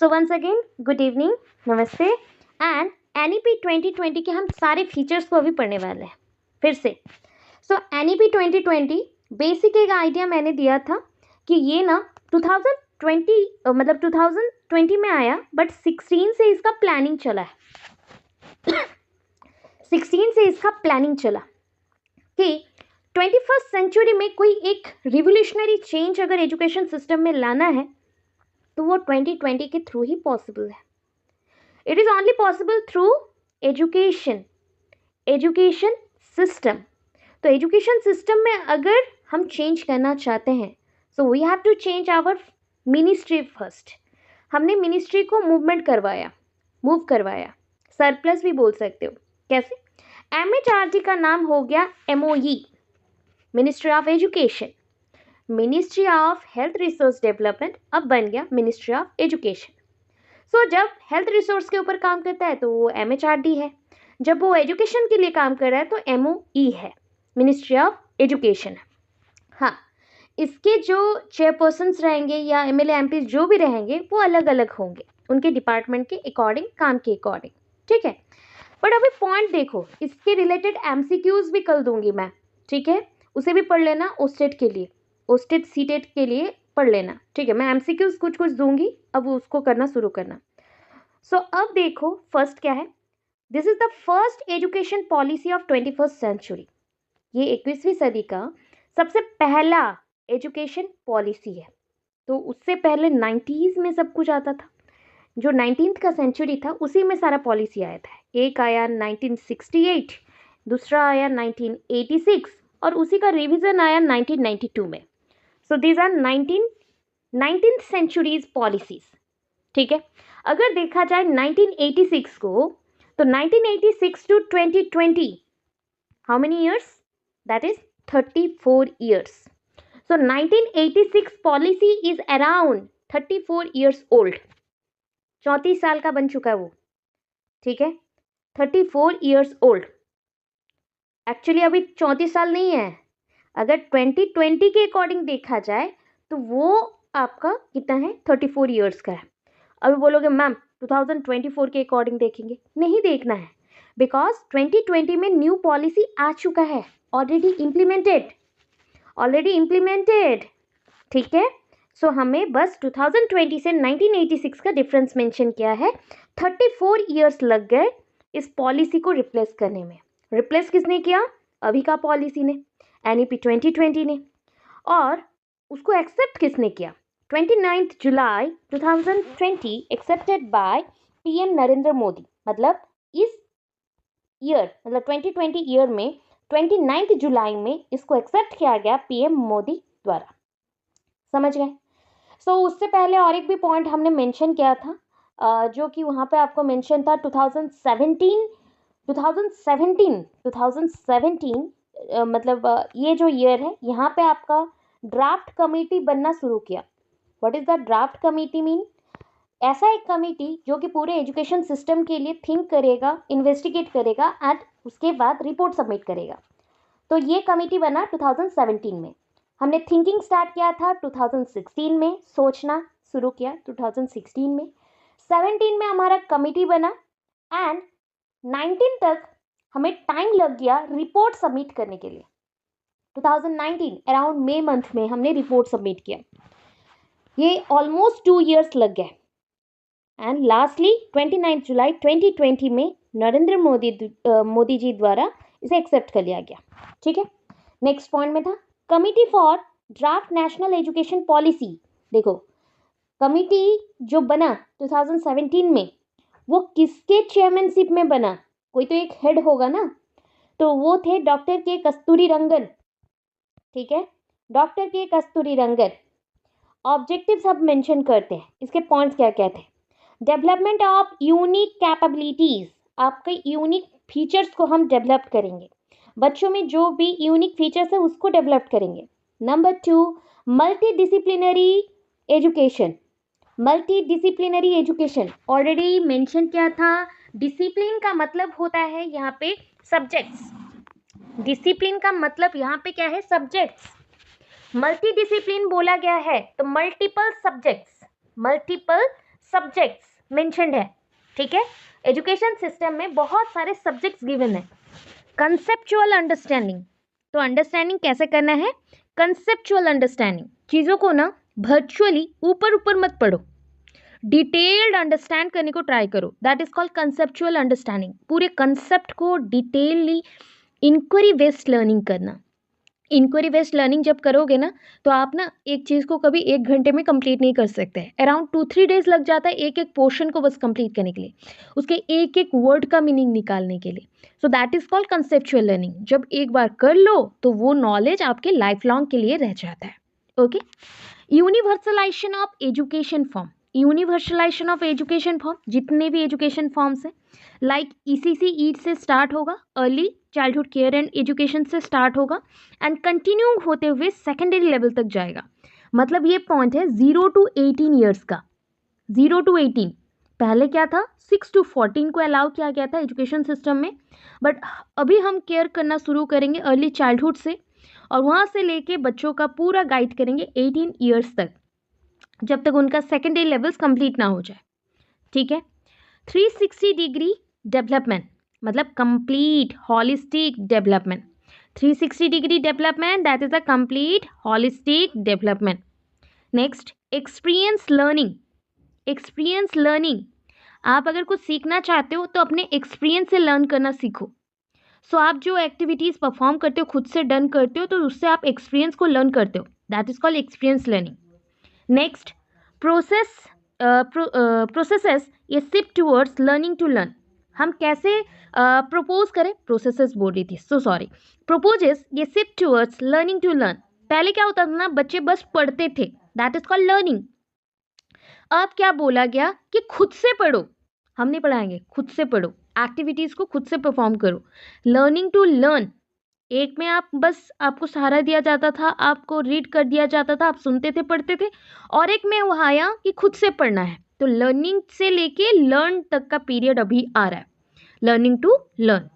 सो once again good evening, नमस्ते। And NEP 2020 के हम सारे फीचर्स को अभी पढ़ने वाले हैं फिर से। सो एनईपी 2020 बेसिक एक आइडिया मैंने दिया था कि ये ना 2020 मतलब 2020 में आया, बट 16 से इसका प्लानिंग चला है 16 से इसका प्लानिंग चला कि 21st सेंचुरी में कोई एक रिवोल्यूशनरी चेंज अगर एजुकेशन सिस्टम में लाना है तो वो 2020 के थ्रू ही पॉसिबल है। It is only possible through education system. तो एजुकेशन सिस्टम में अगर हम चेंज करना चाहते हैं so we have to change our ministry first. हमने मिनिस्ट्री को मूव करवाया, सरप्लस भी बोल सकते हो। कैसे? MHRD का नाम हो गया MOE, ministry of education. Ministry of health resource development अब बन गया मिनिस्ट्री ऑफ एजुकेशन। सो जब हेल्थ रिसोर्स के ऊपर काम करता है तो वो MHRD है, जब वो एजुकेशन के लिए काम कर रहा है तो MOE है, मिनिस्ट्री ऑफ एजुकेशन। हाँ, इसके जो चेयरपर्सन्स रहेंगे या MLA MP जो भी रहेंगे वो अलग अलग होंगे उनके डिपार्टमेंट के अकॉर्डिंग, काम के अकॉर्डिंग, ठीक है। बट अभी पॉइंट देखो, इसके रिलेटेड MCQs भी कल दूंगी मैं, ठीक है, उसे भी पढ़ लेना। ओस्टेट के लिए, ओस्टेट सीटेट के लिए पढ़ लेना, ठीक है। मैं MCQs कुछ दूंगी, अब उसको करना शुरू करना। सो अब देखो फर्स्ट क्या है, this is the first education policy of 21st century. ये 21वीं सदी का सबसे पहला एजुकेशन पॉलिसी है। तो उससे पहले 90s में सब कुछ आता था, जो 19th का सेंचुरी था उसी में सारा पॉलिसी आया था। एक आया 1968, दूसरा आया 1986 और उसी का रिवीजन आया 1992 में। So these are 19th centuries policies, ठीक है। अगर देखा जाए 1986 को, तो 1986 to 2020 how many years? That is 34 years. So 1986 policy is around 34 years old. 34 साल का बन चुका है वो, ठीक है, 34 ईयर्स ओल्ड। एक्चुअली अभी 34 साल नहीं है, अगर 2020 के अकॉर्डिंग देखा जाए तो वो आपका कितना है, 34 ईयर्स का है। अभी बोलोगे मैम 2024 के अकॉर्डिंग देखेंगे, नहीं देखना है, बिकॉज 2020 में न्यू पॉलिसी आ चुका है, ऑलरेडी इम्प्लीमेंटेड, ठीक है। सो हमें बस 2020 से 1986 का डिफरेंस मेंशन किया है। 34 ईयर्स लग गए इस पॉलिसी को रिप्लेस करने में। रिप्लेस किसने किया? अभी का पॉलिसी ने, NEP 2020 ने। और उसको एक्सेप्ट किसने किया? 29 जुलाई 2020 accepted by PM Narendra Modi. मतलब इस ईयर, मतलब 2020 ईयर में 29 जुलाई में इसको एक्सेप्ट किया गया PM मोदी द्वारा। समझ गए? सो उससे पहले और एक भी पॉइंट हमने मेंशन किया था, जो कि वहाँ पे आपको मेंशन था 2017 मतलब ये जो ईयर है, यहाँ पे आपका ड्राफ्ट कमेटी बनना शुरू किया। What is the draft committee mean? ऐसा एक कमेटी जो कि पूरे एजुकेशन सिस्टम के लिए थिंक करेगा, इन्वेस्टिगेट करेगा एंड उसके बाद रिपोर्ट सबमिट करेगा। तो ये कमेटी बना 2017 में। हमने थिंकिंग स्टार्ट किया था 2016 में, सोचना शुरू किया 2016 में। 17 में हमारा कमेटी बना एंड 19 तक हमें टाइम लग गया रिपोर्ट सबमिट करने के लिए। 2019 अराउंड मई मंथ में हमने रिपोर्ट सबमिट किया। ये ऑलमोस्ट 2 ईयर्स लग गए एंड लास्टली 29 जुलाई 2020 में नरेंद्र मोदी जी द्वारा इसे एक्सेप्ट कर लिया गया, ठीक है। नेक्स्ट पॉइंट में था committee for draft national education policy. देखो कमिटी जो बना 2017 में, वो किसके चेयरमैनशिप में बना? कोई तो एक हेड होगा ना, तो वो थे डॉक्टर के कस्तूरी रंगन, ठीक है, डॉक्टर के कस्तूरी रंगन। ऑब्जेक्टिव्स अब मेंशन करते हैं, इसके पॉइंट्स क्या क्या थे? डेवलपमेंट ऑफ यूनिक कैपेबिलिटीज, आपके यूनिक फीचर्स को हम डेवलप करेंगे, बच्चों में जो भी यूनिक फीचर्स है उसको डेवलप करेंगे। Number 2, multidisciplinary education. Multidisciplinary education already mention किया था। डिसिप्लिन का मतलब होता है यहाँ पे सब्जेक्ट्स, डिसिप्लिन का मतलब यहाँ पे क्या है? सब्जेक्ट्स। मल्टीडिसिप्लिन बोला गया है तो multiple subjects, multiple subjects mentioned है, ठीक है। एजुकेशन सिस्टम में बहुत सारे सब्जेक्ट्स गिवन है। कंसेप्चुअल अंडरस्टैंडिंग, तो अंडरस्टैंडिंग कैसे करना है, कंसेप्चुअल अंडरस्टैंडिंग, चीज़ों को ना वर्चुअली ऊपर ऊपर मत पढ़ो, डिटेल्ड अंडरस्टैंड करने को ट्राई करो, that is called conceptual understanding. पूरे कंसेप्ट को डिटेलली इंक्वायरी बेस्ड लर्निंग करना। इंक्वायरी बेस्ड लर्निंग जब करोगे ना तो आप ना एक चीज़ को कभी 1 घंटे में कंप्लीट नहीं कर सकते, अराउंड 2-3 डेज लग जाता है एक एक पोर्शन को बस कंप्लीट करने के लिए, उसके एक एक वर्ड का मीनिंग निकालने के लिए। So that is called conceptual learning. जब एक बार कर लो तो वो नॉलेज आपके लाइफ लॉन्ग के लिए रह जाता है। Okay, universalization of education form, universalization of education form, जितने भी एजुकेशन फॉर्म्स हैं लाइक ECC ईट से स्टार्ट होगा, early childhood care and education से स्टार्ट होगा एंड कंटिन्यू होते हुए सेकेंडरी लेवल तक जाएगा। मतलब ये पॉइंट है 0 to 18 ईयर्स का, 0 to 18। पहले क्या था, 6 to 14 को अलाउ किया गया था एजुकेशन सिस्टम में, बट अभी हम केयर करना शुरू करेंगे अर्ली चाइल्डहुड से, और वहाँ से लेके बच्चों का पूरा गाइड करेंगे 18 ईयर्स तक, जब तक उनका सेकेंडरी लेवल्स कंप्लीट ना हो जाए, ठीक है। 360 डिग्री डेवलपमेंट, मतलब complete holistic development. 360 degree development, that is a complete holistic development. Next, experience learning. Experience learning, आप अगर कुछ सीखना चाहते हो तो अपने एक्सपीरियंस से लर्न करना सीखो। सो आप जो एक्टिविटीज़ परफॉर्म करते हो, खुद से डन करते हो, तो उससे आप एक्सपीरियंस को लर्न करते हो, that is called experience learning. Next, processes ये shift towards learning to learn. हम कैसे प्रपोज करें, प्रोसेसेस बोल रही थी, सो सॉरी, प्रोपोजेस ये shift towards learning to learn. पहले क्या होता था ना, बच्चे बस पढ़ते थे, दैट इज कॉल्ड लर्निंग। अब क्या बोला गया कि खुद से पढ़ो, हम नहीं पढ़ाएंगे, खुद से पढ़ो, एक्टिविटीज़ को खुद से परफॉर्म करो, लर्निंग टू लर्न। एक में आप बस आपको सहारा दिया जाता था, आपको रीड कर दिया जाता था, आप सुनते थे पढ़ते थे, और एक में वो आया कि खुद से पढ़ना है। तो लर्निंग से लेके लर्न तक का पीरियड अभी आ रहा है, लर्निंग टू लर्न।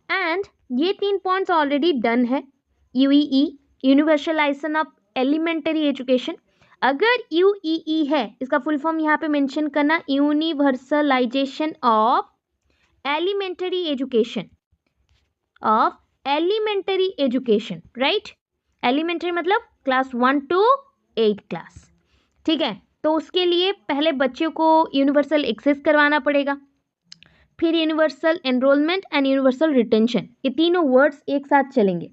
एंड ये 3 पॉइंट्स ऑलरेडी डन है। UEE, universalization of elementary education. अगर UEE है, इसका फुल फॉर्म यहाँ पे मेंशन करना, universalization of elementary education, of elementary education, right. Elementary मतलब क्लास 1 to 8 क्लास, ठीक है। तो उसके लिए पहले बच्चों को यूनिवर्सल एक्सेस करवाना पड़ेगा, फिर universal enrolment and universal retention, ये तीनों वर्ड्स एक साथ चलेंगे।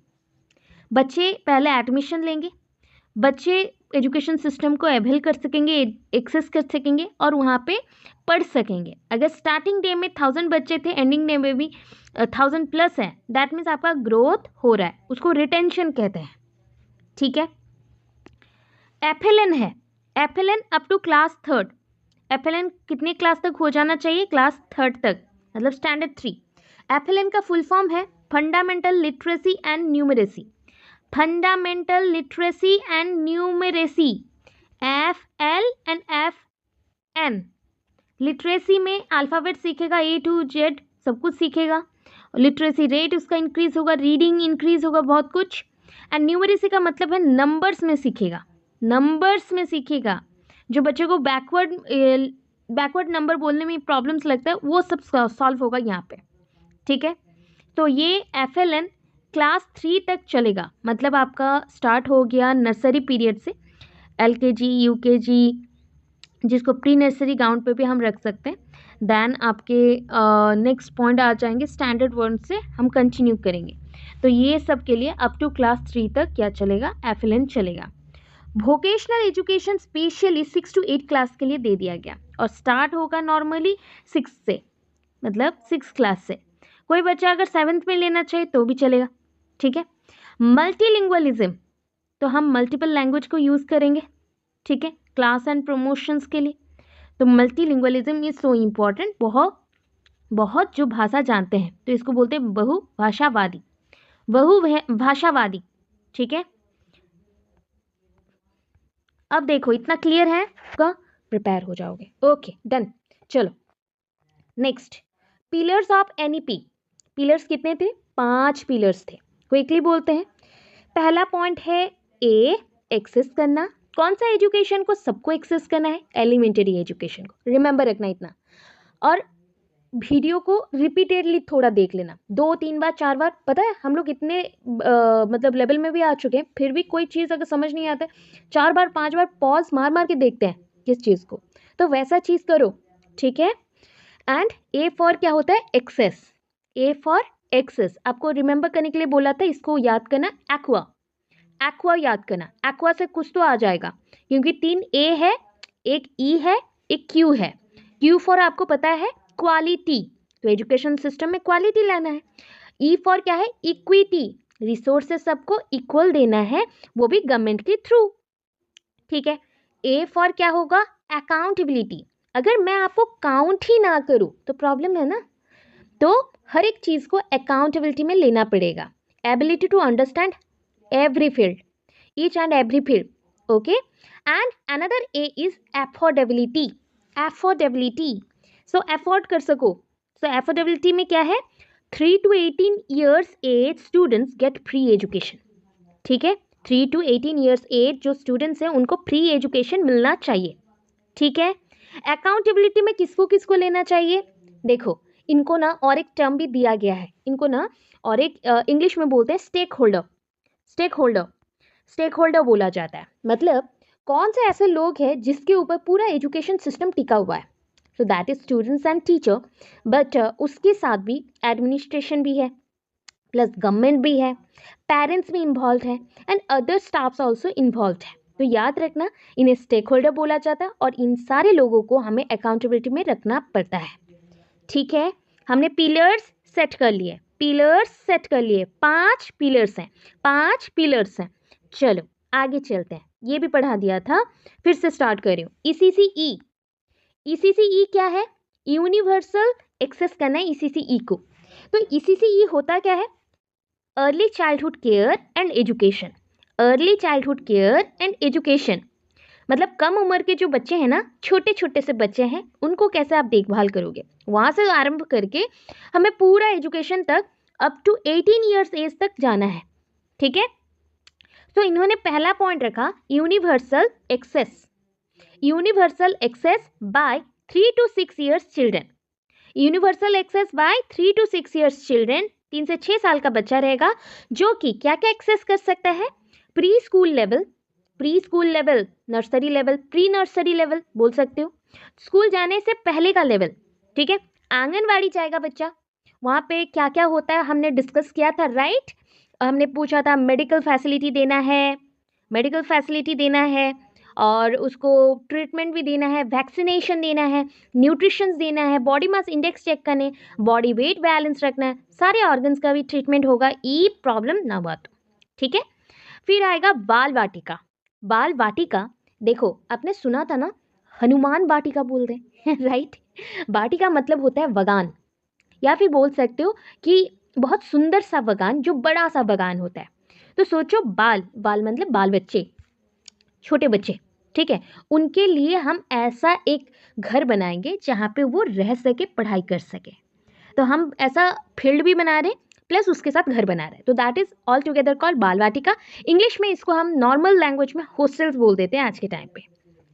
बच्चे पहले एडमिशन लेंगे, बच्चे एजुकेशन सिस्टम को अवेल कर सकेंगे, एक्सेस कर सकेंगे और वहाँ पे पढ़ सकेंगे। अगर स्टार्टिंग डे में 1000 बच्चे थे, एंडिंग डे में भी 1000 प्लस है, दैट मीन्स आपका ग्रोथ हो रहा है, उसको रिटेंशन कहते हैं, ठीक है। FLN है, FLN up to class 3rd। FLN कितने क्लास तक हो जाना चाहिए, क्लास 3rd तक, मतलब स्टैंडर्ड 3। FLN का फुल फॉर्म है fundamental literacy and numeracy, fundamental literacy and numeracy, FL and FN। Literacy में अल्फ़ाबेट सीखेगा, A to Z सब कुछ सीखेगा, लिटरेसी रेट उसका इंक्रीज होगा, रीडिंग इंक्रीज होगा, बहुत कुछ। एंड न्यूमरेसी का मतलब है नंबर्स में सीखेगा, नंबर्स में सीखेगा। जो बच्चे को बैकवर्ड नंबर बोलने में प्रॉब्लम्स लगता है, वो सब सॉल्व होगा यहाँ पे, ठीक है। तो ये FLN क्लास 3 तक चलेगा, मतलब आपका स्टार्ट हो गया नर्सरी पीरियड से, LKG UKG, जिसको प्री नर्सरी ग्राउंड पे भी हम रख सकते हैं। देन आपके नेक्स्ट पॉइंट आ जाएंगे स्टैंडर्ड 1 से हम कंटिन्यू करेंगे। तो ये सब के लिए अप टू क्लास 3 तक क्या चलेगा, FLN चलेगा। Vocational education specially 6 to 8 class के लिए दे दिया गया, और स्टार्ट होगा नॉर्मली 6 से, मतलब 6 क्लास से। कोई बच्चा अगर 7th में लेना चाहे तो भी चलेगा, ठीक है। मल्टीलिंगुअलिज्म, तो हम मल्टीपल लैंग्वेज को यूज़ करेंगे, ठीक है, क्लास एंड प्रमोशंस के लिए। तो मल्टीलिंगुअलिज्म इज सो इम्पॉर्टेंट, बहुत जो भाषा जानते हैं तो इसको बोलते हैं बहुभाषावादी, बहुभाषावादी, ठीक है। अब देखो इतना क्लियर है का, प्रिपेयर हो जाओगे, ओके डन। चलो next, pillars of NEP। Pillars कितने थे, 5 पिलर्स थे, क्विकली बोलते हैं। पहला पॉइंट है A, एक्सेस करना, कौन सा एजुकेशन को सबको एक्सेस करना है? एलिमेंट्री एजुकेशन को, रिमेंबर रखना इतना। और वीडियो को रिपीटेडली थोड़ा देख लेना, 2-3 बार 4 बार। पता है हम लोग इतने मतलब लेवल में भी आ चुके हैं, फिर भी कोई चीज़ अगर समझ नहीं आता है 4 बार 5 बार पॉज मार मार के देखते हैं किस चीज़ को, तो वैसा चीज़ करो, ठीक है। एंड ए फॉर क्या होता है? एक्सेस। ए फॉर एक्सेस आपको रिमेंबर करने के लिए बोला था, इसको याद करना, एक्वा। एक्वा याद करना, एक्वा से कुछ तो आ जाएगा, क्योंकि 3 ए है, एक ई है, एक क्यू है। क्यू फॉर आपको पता है क्वालिटी, तो एजुकेशन सिस्टम में क्वालिटी लाना है। ई फॉर क्या है? इक्विटी, रिसोर्सेस सबको इक्वल देना है, वो भी गवर्नमेंट के थ्रू, ठीक है। ए फॉर क्या होगा? अकाउंटेबिलिटी। अगर मैं आपको काउंट ही ना करूं तो प्रॉब्लम है ना, तो हर एक चीज़ को अकाउंटेबिलिटी में लेना पड़ेगा। Ability to understand every field, each and every field, okay. And another A is affordability, affordability, so afford कर सको, so affordability में क्या है? 3 to 18 years age students get free education, ठीक है। 3 to 18 years age जो स्टूडेंट्स हैं उनको फ्री एजुकेशन मिलना चाहिए, ठीक है। अकाउंटेबिलिटी में किसको किसको लेना चाहिए? देखो इनको ना और एक टर्म भी दिया गया है, इनको ना और एक इंग्लिश में बोलते हैं stakeholder. Stakeholder, stakeholder बोला जाता है, मतलब कौन से ऐसे लोग हैं जिसके ऊपर पूरा एजुकेशन सिस्टम टिका हुआ है। So that is students and teacher, but उसके साथ भी एडमिनिस्ट्रेशन भी है, प्लस गवर्नमेंट भी है, पेरेंट्स भी इन्वॉल्व है, and other staffs also involve है। तो याद रखना इन्हें स्टेक होल्डर बोला जाता है, और इन सारे लोगों को हमें अकाउंटेबिलिटी में रखना पड़ता है, ठीक है। हमने पिलर्स सेट कर लिए, पिलर्स सेट कर लिए, 5 पिलर्स हैं, 5 पिलर्स हैं। चलो आगे चलते हैं, ये भी पढ़ा दिया था, फिर से स्टार्ट कर रही हूँ। ईसीसीई, ईसीसीई क्या है? यूनिवर्सल एक्सेस करना है ईसीसीई को। तो ईसीसीई होता क्या है? Early childhood care and education, early childhood care and education, मतलब कम उम्र के जो बच्चे हैं ना, छोटे छोटे से बच्चे हैं, उनको कैसे आप देखभाल करोगे, वहाँ से आरंभ करके हमें पूरा एजुकेशन तक अप टू 18 ईयर्स एज तक जाना है, ठीक है। तो इन्होंने पहला पॉइंट रखा universal access, universal access by 3 to 6 years children, universal access by 3 to 6 years children, 3 से 6 साल का बच्चा रहेगा, जो कि क्या क्या एक्सेस कर सकता है? Pre school level, pre school level, nursery level, pre nursery level बोल सकते हो, स्कूल जाने से पहले का लेवल, ठीक है। आंगनवाड़ी जाएगा बच्चा, वहाँ पे क्या क्या होता है हमने डिस्कस किया था, राइट। हमने पूछा था मेडिकल फैसिलिटी देना है, मेडिकल फैसिलिटी देना है, और उसको ट्रीटमेंट भी देना है, वैक्सीनेशन देना है, न्यूट्रिशंस देना है, बॉडी मास इंडेक्स चेक करने, बॉडी वेट बैलेंस रखना है, सारे ऑर्गन्स का भी ट्रीटमेंट होगा, ई प्रॉब्लम ना हुआ तो, ठीक है। फिर आएगा बाल वाटिका, बाल वाटिका, देखो आपने सुना था ना हनुमान वाटिका बोलते हैं राइट। वाटिका मतलब होता है बगान, या फिर बोल सकते हो कि बहुत सुंदर सा बगान, जो बड़ा सा बगान होता है। तो सोचो बाल, बाल मतलब बाल बच्चे, छोटे बच्चे, ठीक है, उनके लिए हम ऐसा एक घर बनाएंगे जहाँ पे वो रह सके, पढ़ाई कर सके। तो हम ऐसा फील्ड भी बना रहे प्लस उसके साथ घर बना रहे, तो that is all together called बाल वाटिका। इंग्लिश में इसको हम नॉर्मल लैंग्वेज में हॉस्टल्स बोल देते हैं आज के टाइम पे,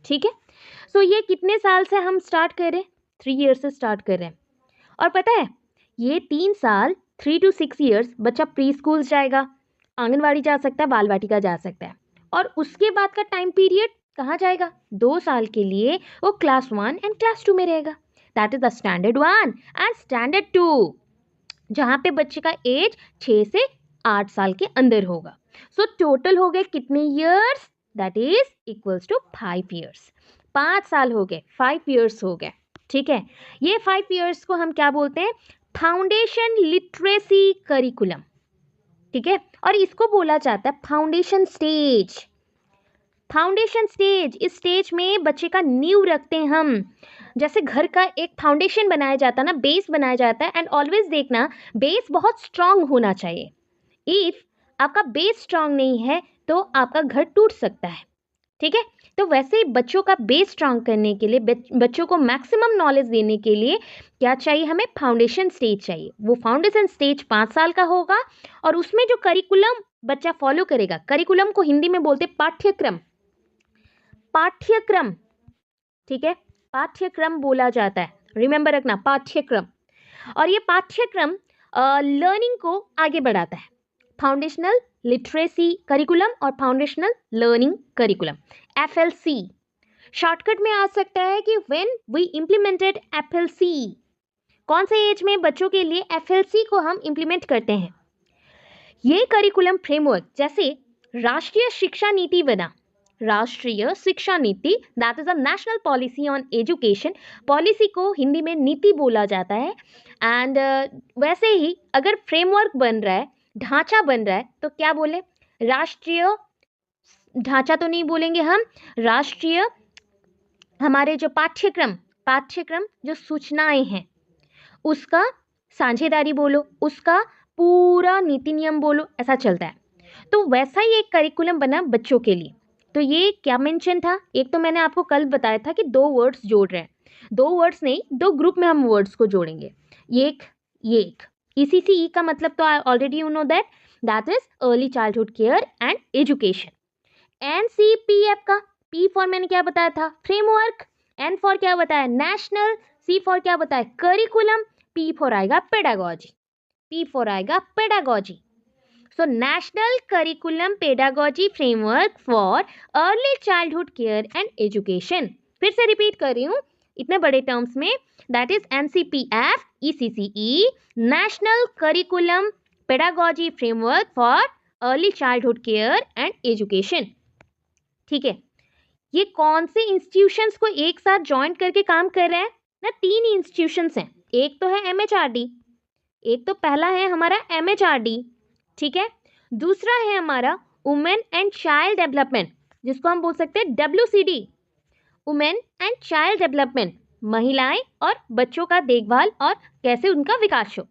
ठीक है। सो ये कितने साल से हम स्टार्ट कर रहे हैं? 3 ईयर्स से स्टार्ट कर रहे हैं। और पता है ये 3 साल 3 to 6 ईयर्स बच्चा प्री स्कूल जाएगा, आंगनवाड़ी जा सकता है, बाल वाटिका जा सकता है, और उसके बाद का टाइम पीरियड कहाँ जाएगा? 2 साल के लिए वो क्लास 1 एंड क्लास 2 में रहेगा, that is the standard 1 and standard 2, जहाँ पे बच्चे का एज 6 से 8 साल के अंदर होगा। सो टोटल हो गए कितने years? That is equals to 5 years, 5 साल हो गए, 5 ईयर्स हो गए, ठीक है। ये 5 ईयर्स को हम क्या बोलते हैं? फाउंडेशन लिटरेसी करिकुलम, ठीक है, और इसको बोला जाता है फाउंडेशन स्टेज। फाउंडेशन स्टेज, इस स्टेज में बच्चे का नींव रखते हैं हम, जैसे घर का एक फाउंडेशन बनाया जाता है ना, बेस बनाया जाता है, एंड ऑलवेज देखना बेस बहुत स्ट्रांग होना चाहिए। इफ आपका बेस स्ट्रांग नहीं है तो आपका घर टूट सकता है, ठीक है। तो वैसे ही बच्चों का बेस स्ट्रांग करने के लिए, बच्चों को मैक्सिमम नॉलेज देने के लिए क्या चाहिए हमें? फाउंडेशन स्टेज चाहिए। वो फाउंडेशन स्टेज 5 साल का होगा, और उसमें जो करिकुलम बच्चा फॉलो करेगा, करिकुलम को हिंदी में बोलते पाठ्यक्रम, पाठ्यक्रम, ठीक है, पाठ्यक्रम बोला जाता है, रिमेंबर रखना पाठ्यक्रम। और ये पाठ्यक्रम लर्निंग को आगे बढ़ाता है, फाउंडेशनल लिटरेसी करिकुलम और foundational learning curriculum, FLC। Shortcut में आ सकता है कि व्हेन वी इम्प्लीमेंटेड FLC, कौन से एज में बच्चों के लिए FLC को हम इम्प्लीमेंट करते हैं। ये करिकुलम फ्रेमवर्क जैसे राष्ट्रीय शिक्षा नीति बना, राष्ट्रीय शिक्षा नीति that is a national policy on education, policy को हिंदी में नीति बोला जाता है। एंड वैसे ही अगर फ्रेमवर्क बन रहा है, ढांचा बन रहा है, तो क्या बोले, राष्ट्रीय ढांचा तो नहीं बोलेंगे हम, राष्ट्रीय हमारे जो पाठ्यक्रम जो सूचनाएं हैं उसका साझेदारी बोलो, उसका पूरा नीति नियम बोलो, ऐसा चलता है। तो वैसा ही एक करिकुलम बना बच्चों के लिए। तो ये क्या मेंशन था, एक तो मैंने आपको कल बताया था कि 2 वर्ड्स जोड़ रहे हैं, 2 वर्ड्स नहीं, 2 ग्रुप में हम वर्ड्स को जोड़ेंगे, ये एक ECCE का मतलब तो already you know that is early childhood care and education. NCPF का P फॉर मैंने क्या बताया था, फ्रेमवर्क, N फॉर क्या बताया, नेशनल, C फॉर क्या बताया, करिकुलम, P फॉर आएगा पेडागोजी, P फॉर आएगा pedagogy. So national curriculum pedagogy framework for early childhood care and education. फिर से रिपीट कर रही हूँ इतने बड़े टर्म्स में, that is NCPF ECCE, national curriculum pedagogy framework for early childhood care and education. ठीक है, ये कौन से इंस्टीट्यूशंस को एक साथ ज्वाइन करके काम कर रहे हैं ना, 3 इंस्टीट्यूशंस हैं, एक तो है MHRD, एक तो पहला है हमारा MHRD, ठीक है, दूसरा है हमारा वुमेन एंड चाइल्ड डेवलपमेंट, जिसको हम बोल सकते हैं WCD, women and child development, महिलाएं और बच्चों का देखभाल और कैसे उनका विकास हो।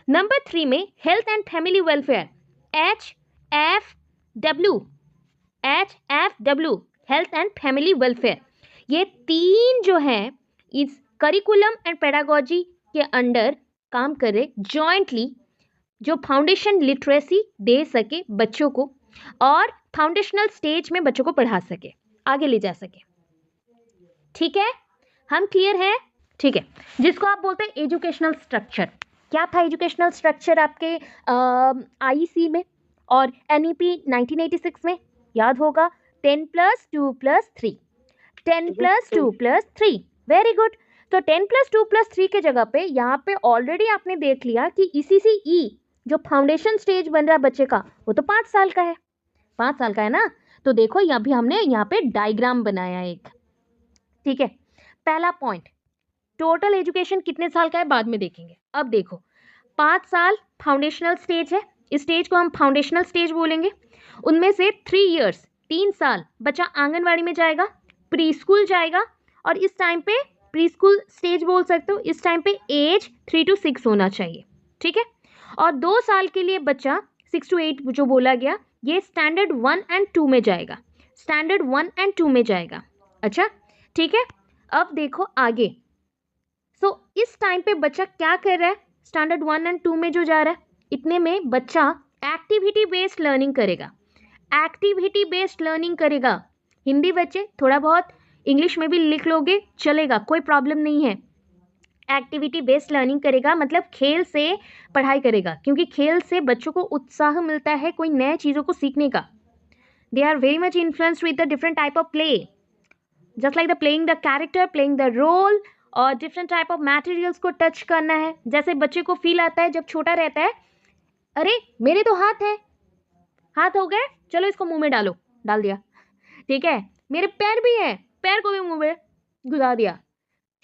नंबर 3 में health and family welfare, HFW, health and family welfare. ये 3 जो हैं इस करिकुलम एंड पेडागोजी के अंडर काम कर रहे जॉइंटली, जो फाउंडेशन लिटरेसी दे सके बच्चों को और फाउंडेशनल स्टेज में बच्चों को पढ़ा सके, आगे ले जा सके। ठीक है, हम क्लियर हैं? ठीक है, जिसको आप बोलते हैं एजुकेशनल स्ट्रक्चर। क्या था एजुकेशनल स्ट्रक्चर आपके IEC में और NEP 1986 में, याद होगा 10 + 2 + 3, 10 + 2 + 3, वेरी गुड। तो 10 + 2 + 3 के जगह पे यहाँ पे ऑलरेडी आपने देख लिया कि ECCE जो फाउंडेशन स्टेज बन रहा है बच्चे का, वो तो 5 साल का है, 5 साल का है ना। तो देखो यहाँ भी हमने यहाँ पे डायग्राम बनाया एक, ठीक है। पहला पॉइंट, टोटल एजुकेशन कितने साल का है बाद में देखेंगे। अब देखो 5 साल फाउंडेशनल स्टेज है, इस स्टेज को हम फाउंडेशनल स्टेज बोलेंगे। उनमें से 3 इयर्स, 3 साल बच्चा आंगनवाड़ी में जाएगा, प्री स्कूल जाएगा, और इस टाइम पे प्री स्कूल स्टेज बोल सकते हो, इस टाइम पे एज 3 to 6 होना चाहिए, ठीक है। और 2 साल के लिए बच्चा 6 to 8 जो बोला गया, ये स्टैंडर्ड 1 and 2 में जाएगा, स्टैंडर्ड 1 and 2 में जाएगा। अच्छा, ठीक है। अब देखो आगे, इस टाइम पे बच्चा क्या कर रहा है, स्टैंडर्ड 1 and 2 में जो जा रहा है, इतने में बच्चा एक्टिविटी बेस्ड लर्निंग करेगा, एक्टिविटी बेस्ड लर्निंग करेगा। हिंदी बच्चे थोड़ा बहुत इंग्लिश में भी लिख लोगे चलेगा, कोई प्रॉब्लम नहीं है। एक्टिविटी बेस्ड लर्निंग करेगा मतलब खेल से पढ़ाई करेगा, क्योंकि खेल से बच्चों को उत्साह मिलता है कोई नए चीज़ों को सीखने का। They are very much influenced with the different type of play, just like the playing the character, playing the role, और डिफरेंट टाइप ऑफ मटेरियल्स को टच करना है। जैसे बच्चे को फील आता है जब छोटा रहता है, अरे मेरे तो हाथ है, हाथ हो गए, चलो इसको मुंह में डालो, डाल दिया, ठीक है। मेरे पैर भी हैं, पैर को भी मुंह में घुसा दिया,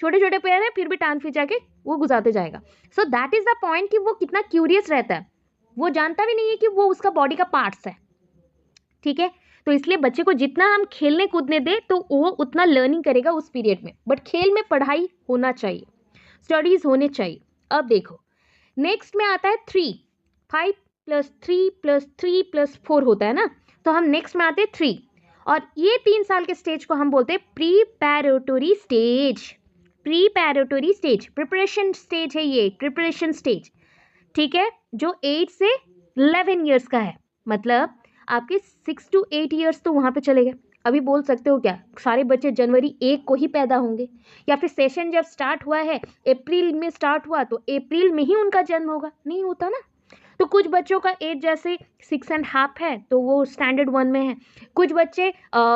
छोटे छोटे पैर हैं फिर भी टांग खिंचा के वो घुसाते जाएगा। So that is the point कि वो कितना क्यूरियस रहता है, वो जानता भी नहीं है कि वो उसका बॉडी का पार्ट्स है, ठीक है। तो इसलिए बच्चे को जितना हम खेलने कूदने दें तो वो उतना लर्निंग करेगा उस पीरियड में, बट खेल में पढ़ाई होना चाहिए, स्टडीज होने चाहिए। अब देखो नेक्स्ट में आता है 3, 5 + 3 + 3 + 4 होता है ना, तो हम नेक्स्ट में आते हैं 3, और ये 3 साल के स्टेज को हम बोलते हैं प्रीपैरेटरी स्टेज, प्रीपैरेटरी स्टेज, प्रिपरेशन स्टेज है ये, प्रिपरेशन स्टेज, ठीक है, जो 8 से 11 ईयर्स का है। मतलब आपके 6 to 8 ईयर्स तो वहाँ पे चले गए, अभी बोल सकते हो क्या सारे बच्चे जनवरी 1 को ही पैदा होंगे, या फिर सेशन जब स्टार्ट हुआ है अप्रैल में स्टार्ट हुआ तो अप्रैल में ही उनका जन्म होगा? नहीं होता ना। तो कुछ बच्चों का एज जैसे 6.5 है तो वो स्टैंडर्ड 1 में है, कुछ बच्चे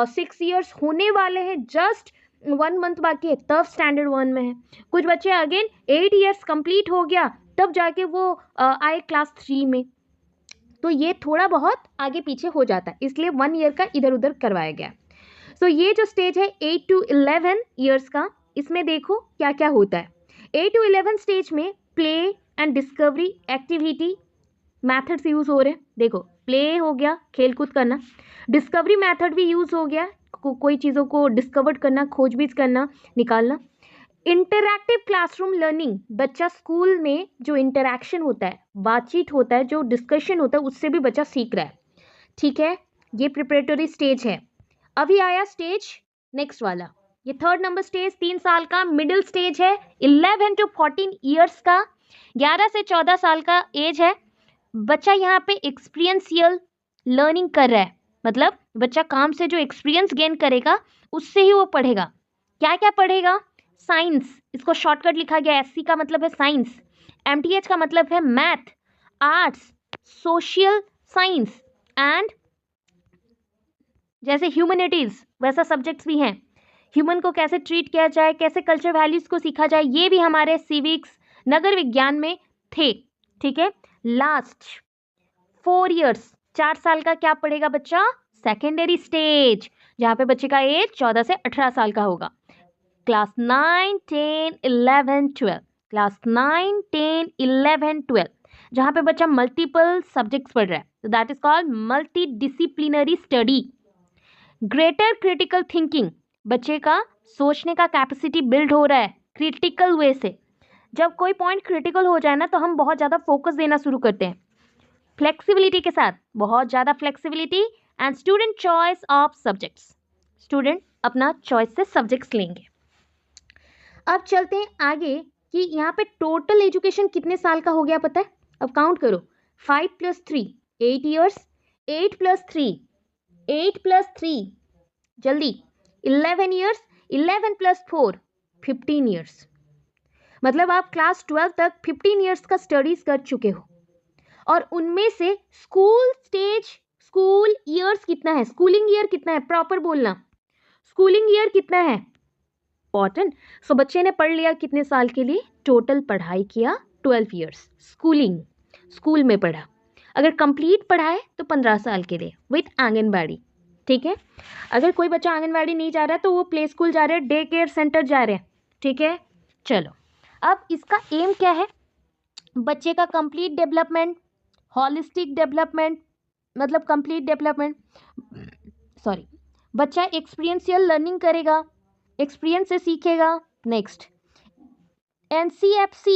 6 इयर्स होने वाले हैं, जस्ट 1 मंथ बाकी है तब स्टैंडर्ड 1 में है, कुछ बच्चे अगेन 8 इयर्स कंप्लीट हो गया तब जाके वो आए क्लास 3 में। तो ये थोड़ा बहुत आगे पीछे हो जाता है, इसलिए 1 ईयर का इधर उधर करवाया गया। सो ये जो स्टेज है 8 to 11 ईयर्स का, इसमें देखो क्या क्या होता है। 8 to 11 स्टेज में play and discovery activity methods use हो रहे हैं। देखो प्ले हो गया खेलकूद करना, डिस्कवरी मैथड भी यूज हो गया, कोई चीज़ों को डिस्कवर करना, खोजबीन करना, निकालना। इंटरैक्टिव क्लासरूम लर्निंग, बच्चा स्कूल में जो इंटरैक्शन होता है, बातचीत होता है, जो डिस्कशन होता है, उससे भी बच्चा सीख रहा है। ठीक है, ये प्रिपरेटरी स्टेज है। अभी आया स्टेज नेक्स्ट वाला, ये 3rd नंबर स्टेज 3 साल का मिडिल स्टेज है, 11 to 14 ईयर्स का, 11 से 14 साल का एज है। बच्चा यहाँ पे एक्सपीरियंशियल लर्निंग कर रहा है, मतलब बच्चा काम से जो एक्सपीरियंस गेन करेगा उससे ही वो पढ़ेगा। क्या क्या पढ़ेगा? साइंस, इसको शॉर्टकट लिखा गया, एससी का मतलब है साइंस, एमटीएच का मतलब है math, arts, social science and जैसे ह्यूमैनिटीज वैसा सब्जेक्ट्स भी हैं। ह्यूमन को कैसे ट्रीट किया जाए, कैसे कल्चर वैल्यूज को सीखा जाए, ये भी हमारे सिविक्स नगर विज्ञान में थे। ठीक है, लास्ट 4 इयर्स 4 साल का क्या पढ़ेगा बच्चा? सेकेंडरी स्टेज, जहाँ पे बच्चे का एज 14 से 18 साल का होगा। क्लास 9, 10, 11, 12, क्लास 9, 10, 11, 12, जहाँ पे बच्चा मल्टीपल सब्जेक्ट्स पढ़ रहा है, तो that is called multi disciplinary study. Greater critical thinking, बच्चे का सोचने का कैपेसिटी बिल्ड हो रहा है क्रिटिकल वे से। जब कोई पॉइंट क्रिटिकल हो जाए ना तो हम बहुत ज़्यादा फोकस देना शुरू करते हैं, फ्लेक्सिबिलिटी के साथ, बहुत ज़्यादा flexibility and student choice of subjects, student अपना चॉइस से सब्जेक्ट्स लेंगे। अब चलते हैं आगे कि यहाँ पे टोटल एजुकेशन कितने साल का हो गया पता है? अब काउंट करो, 5 + 3 8 ईयर्स, 8 + 3 8 + 3 जल्दी 11 ईयर्स, 11 + 4 15 ईयर्स। मतलब आप क्लास 12 तक 15 ईयर्स का स्टडीज कर चुके हो, और उनमें से स्कूल स्टेज, स्कूल ईयर्स कितना है, स्कूलिंग ईयर कितना है, प्रॉपर बोलना, स्कूलिंग ईयर कितना है इंपॉर्टेंट। सो बच्चे ने पढ़ लिया कितने साल के लिए, टोटल पढ़ाई किया 12 ईयर्स, स्कूलिंग, स्कूल में पढ़ा। अगर कंप्लीट पढ़ा है तो 15 साल के लिए विथ आंगनबाड़ी। ठीक है, अगर कोई बच्चा आंगनबाड़ी नहीं जा रहा है तो वो प्ले स्कूल जा रहे हैं, डे केयर सेंटर जा रहे हैं। ठीक है, चलो अब इसका एम क्या है? बच्चे का कंप्लीट डेवलपमेंट, हॉलिस्टिक डेवलपमेंट, मतलब कंप्लीट डेवलपमेंट, सॉरी, बच्चा एक्सपीरियंशियल लर्निंग करेगा, एक्सपीरियंस से सीखेगा। Next NCFC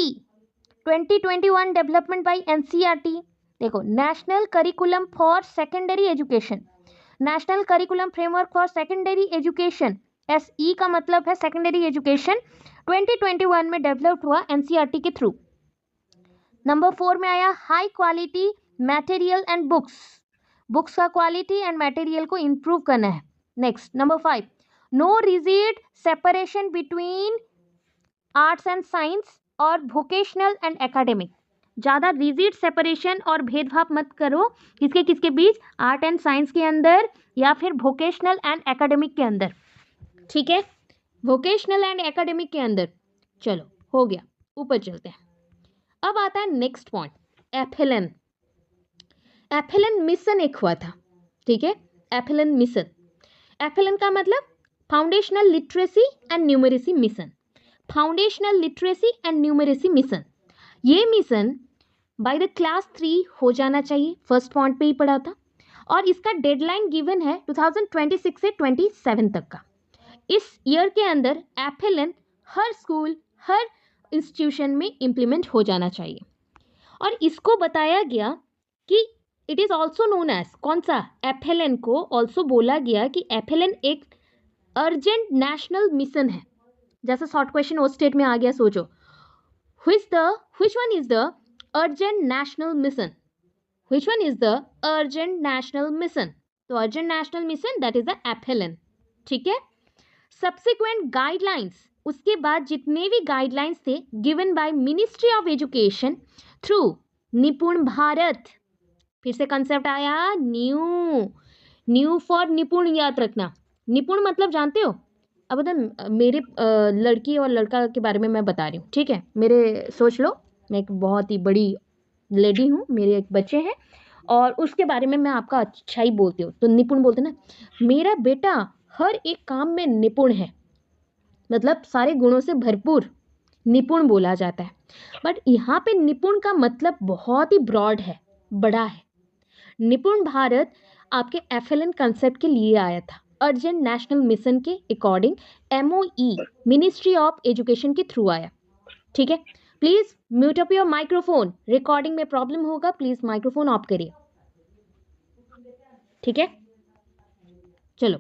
2021 development bye NCERT, देखो national curriculum for secondary education, national curriculum framework for secondary education, SE का मतलब है सेकेंडरी एजुकेशन, 2021 में डेवलप्ड हुआ NCERT के थ्रू। नंबर 4 में आया high quality material and books, books का क्वालिटी एंड मटेरियल को इम्प्रूव करना है। Next number 5, no rigid separation between arts and science और वोकेशनल एंड एकेडमिक, ज़्यादा रिजिड सेपरेशन और भेदभाव मत करो किसके किसके बीच, आर्ट एंड साइंस के अंदर या फिर वोकेशनल एंड एकेडमिक के अंदर। ठीक है, वोकेशनल एंड एकेडमिक के अंदर। चलो हो गया, ऊपर चलते हैं। अब आता है next point, FLN. FLN mission एक हुआ था, ठीक है, एफएलएन मिशन, एफएलएन का मतलब foundational literacy and numeracy mission, foundational literacy and numeracy mission. ये मिशन बाय द क्लास 3 हो जाना चाहिए, फर्स्ट पॉइंट पे ही पढ़ा था, और इसका डेडलाइन गिवन है 2026 से 27 तक का। इस ईयर के अंदर एफएलएन हर स्कूल, हर इंस्टीट्यूशन में इम्प्लीमेंट हो जाना चाहिए। और इसको बताया गया कि it is also known as, कौन सा, एफएलएन को ऑल्सो बोला गया कि एफएलएन एक अर्जेंट नेशनल मिशन है। जैसे शॉर्ट क्वेश्चन उस स्टेट में आ गया, सोचो, which one is the urgent national mission, which one is the urgent national mission, तो urgent national mission that is the FLN, ठीक है। सब्सिक्वेंट गाइडलाइंस, उसके बाद जितने भी गाइडलाइंस थे given by ministry of education through निपुण भारत, फिर से कंसेप्ट आया न्यू फॉर निपुण, याद रखना। निपुण मतलब जानते हो? अब बता, मेरे लड़की और लड़का के बारे में मैं बता रही हूँ, ठीक है। मेरे सोच लो, मैं एक बहुत ही बड़ी लेडी हूँ, मेरे एक बच्चे हैं और उसके बारे में मैं आपका अच्छा ही बोलती हूँ, तो निपुण बोलते ना। मेरा बेटा हर एक काम में निपुण है, मतलब सारे गुणों से भरपूर निपुण बोला जाता है। बट यहाँ पे निपुण का मतलब बहुत ही ब्रॉड है, बड़ा है। निपुण भारत आपके एफएलएन कंसेप्ट के लिए आया था, अर्जेंट नेशनल मिशन के according MoE ministry of education के थ्रू आया, ठीक है। Please mute up your microphone, recording में प्रॉब्लम होगा, प्लीज माइक्रोफोन ऑफ करिए, ठीक है। चलो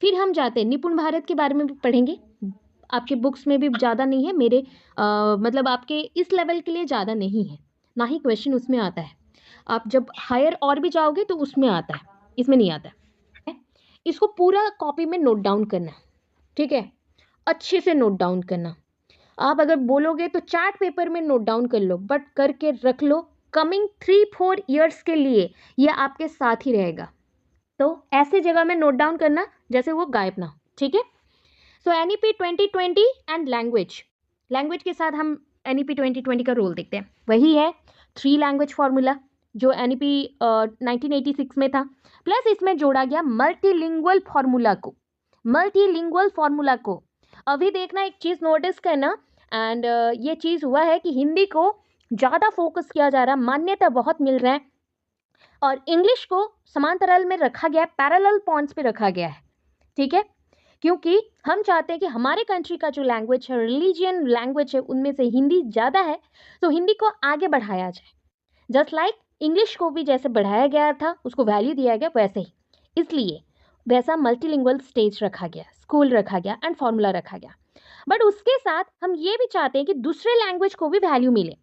फिर हम जाते हैं, निपुण भारत के बारे में भी पढ़ेंगे। आपके बुक्स में भी ज़्यादा नहीं है, मेरे मतलब आपके इस लेवल के लिए ज़्यादा नहीं है, ना ही क्वेश्चन उसमें आता है। आप जब हायर और भी जाओगे तो उसमें आता है, इसमें नहीं आता है। इसको पूरा कॉपी में नोट डाउन करना, ठीक है, अच्छे से नोट डाउन करना। आप अगर बोलोगे तो चार्ट पेपर में नोट डाउन कर लो, बट करके रख लो, कमिंग 3-4 ईयर्स के लिए ये आपके साथ ही रहेगा। तो ऐसे जगह में नोट डाउन करना जैसे वो गायब ना हो, ठीक है। सो एनईपी 2020 एंड लैंग्वेज के साथ हम एनईपी 2020 का रोल देखते हैं। वही है 3 लैंग्वेज फार्मूला जो एनईपी 1986 में था, प्लस इसमें जोड़ा गया मल्टीलिंगुअल फार्मूला को। अभी देखना, एक चीज़ नोटिस करना, एंड ये चीज़ हुआ है कि हिंदी को ज़्यादा फोकस किया जा रहा है, मान्यता बहुत मिल रहा है, और इंग्लिश को समांतराल में रखा गया है, पैरेलल पॉइंट्स पे रखा गया है, ठीक है। क्योंकि हम चाहते हैं कि हमारे कंट्री का जो लैंग्वेज है, रिलीजियन लैंग्वेज है, उनमें से हिंदी ज़्यादा है, तो हिंदी को आगे बढ़ाया जाए। जस्ट लाइक इंग्लिश को भी जैसे बढ़ाया गया था, उसको वैल्यू दिया गया, वैसे ही इसलिए वैसा मल्टीलिंगुअल स्टेज रखा गया, स्कूल रखा गया एंड फॉर्मूला रखा गया। बट उसके साथ हम ये भी चाहते हैं कि दूसरे लैंग्वेज को भी वैल्यू मिले।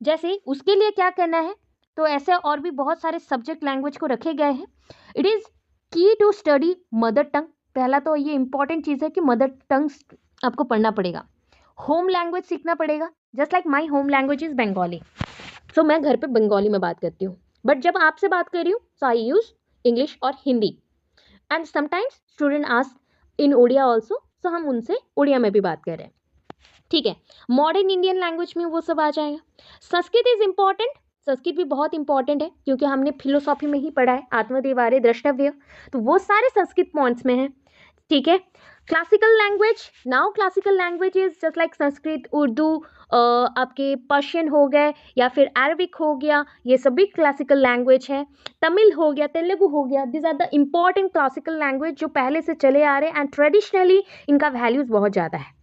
जैसे उसके लिए क्या करना है, तो ऐसे और भी बहुत सारे सब्जेक्ट लैंग्वेज को रखे गए हैं। इट इज़ की टू स्टडी मदर टंग। पहला तो ये इंपॉर्टेंट चीज़ है कि मदर टंग आपको पढ़ना पड़ेगा, होम लैंग्वेज सीखना पड़ेगा। Just like my home language is Bengali, so मैं घर पे बंगाली में बात करती हूँ, बट जब आपसे बात कर रही हूँ सो आई यूज़ इंग्लिश और Hindi, and sometimes student ask in Odia also, so हम उनसे ओडिया में भी बात कर रहे हैं, ठीक है। मॉडर्न इंडियन लैंग्वेज में वो सब आ जाएगा। संस्कृत इज इम्पॉर्टेंट, संस्कृत भी बहुत इंपॉर्टेंट है, क्योंकि हमने फिलोसॉफी में ही पढ़ा है, आत्मदेवारे द्रष्टव्य, तो वो सारे संस्कृत पॉइंट्स में है, ठीक है। Classical language, now classical language is just like Sanskrit, Urdu, आपके पर्शियन हो गए या फिर अरबिक हो गया, ये सभी क्लासिकल लैंग्वेज है। तमिल हो गया, तेलुगु हो गया, this are the important classical language जो पहले से चले आ रहे हैं, एंड ट्रेडिशनली इनका वैल्यूज़ बहुत ज़्यादा है।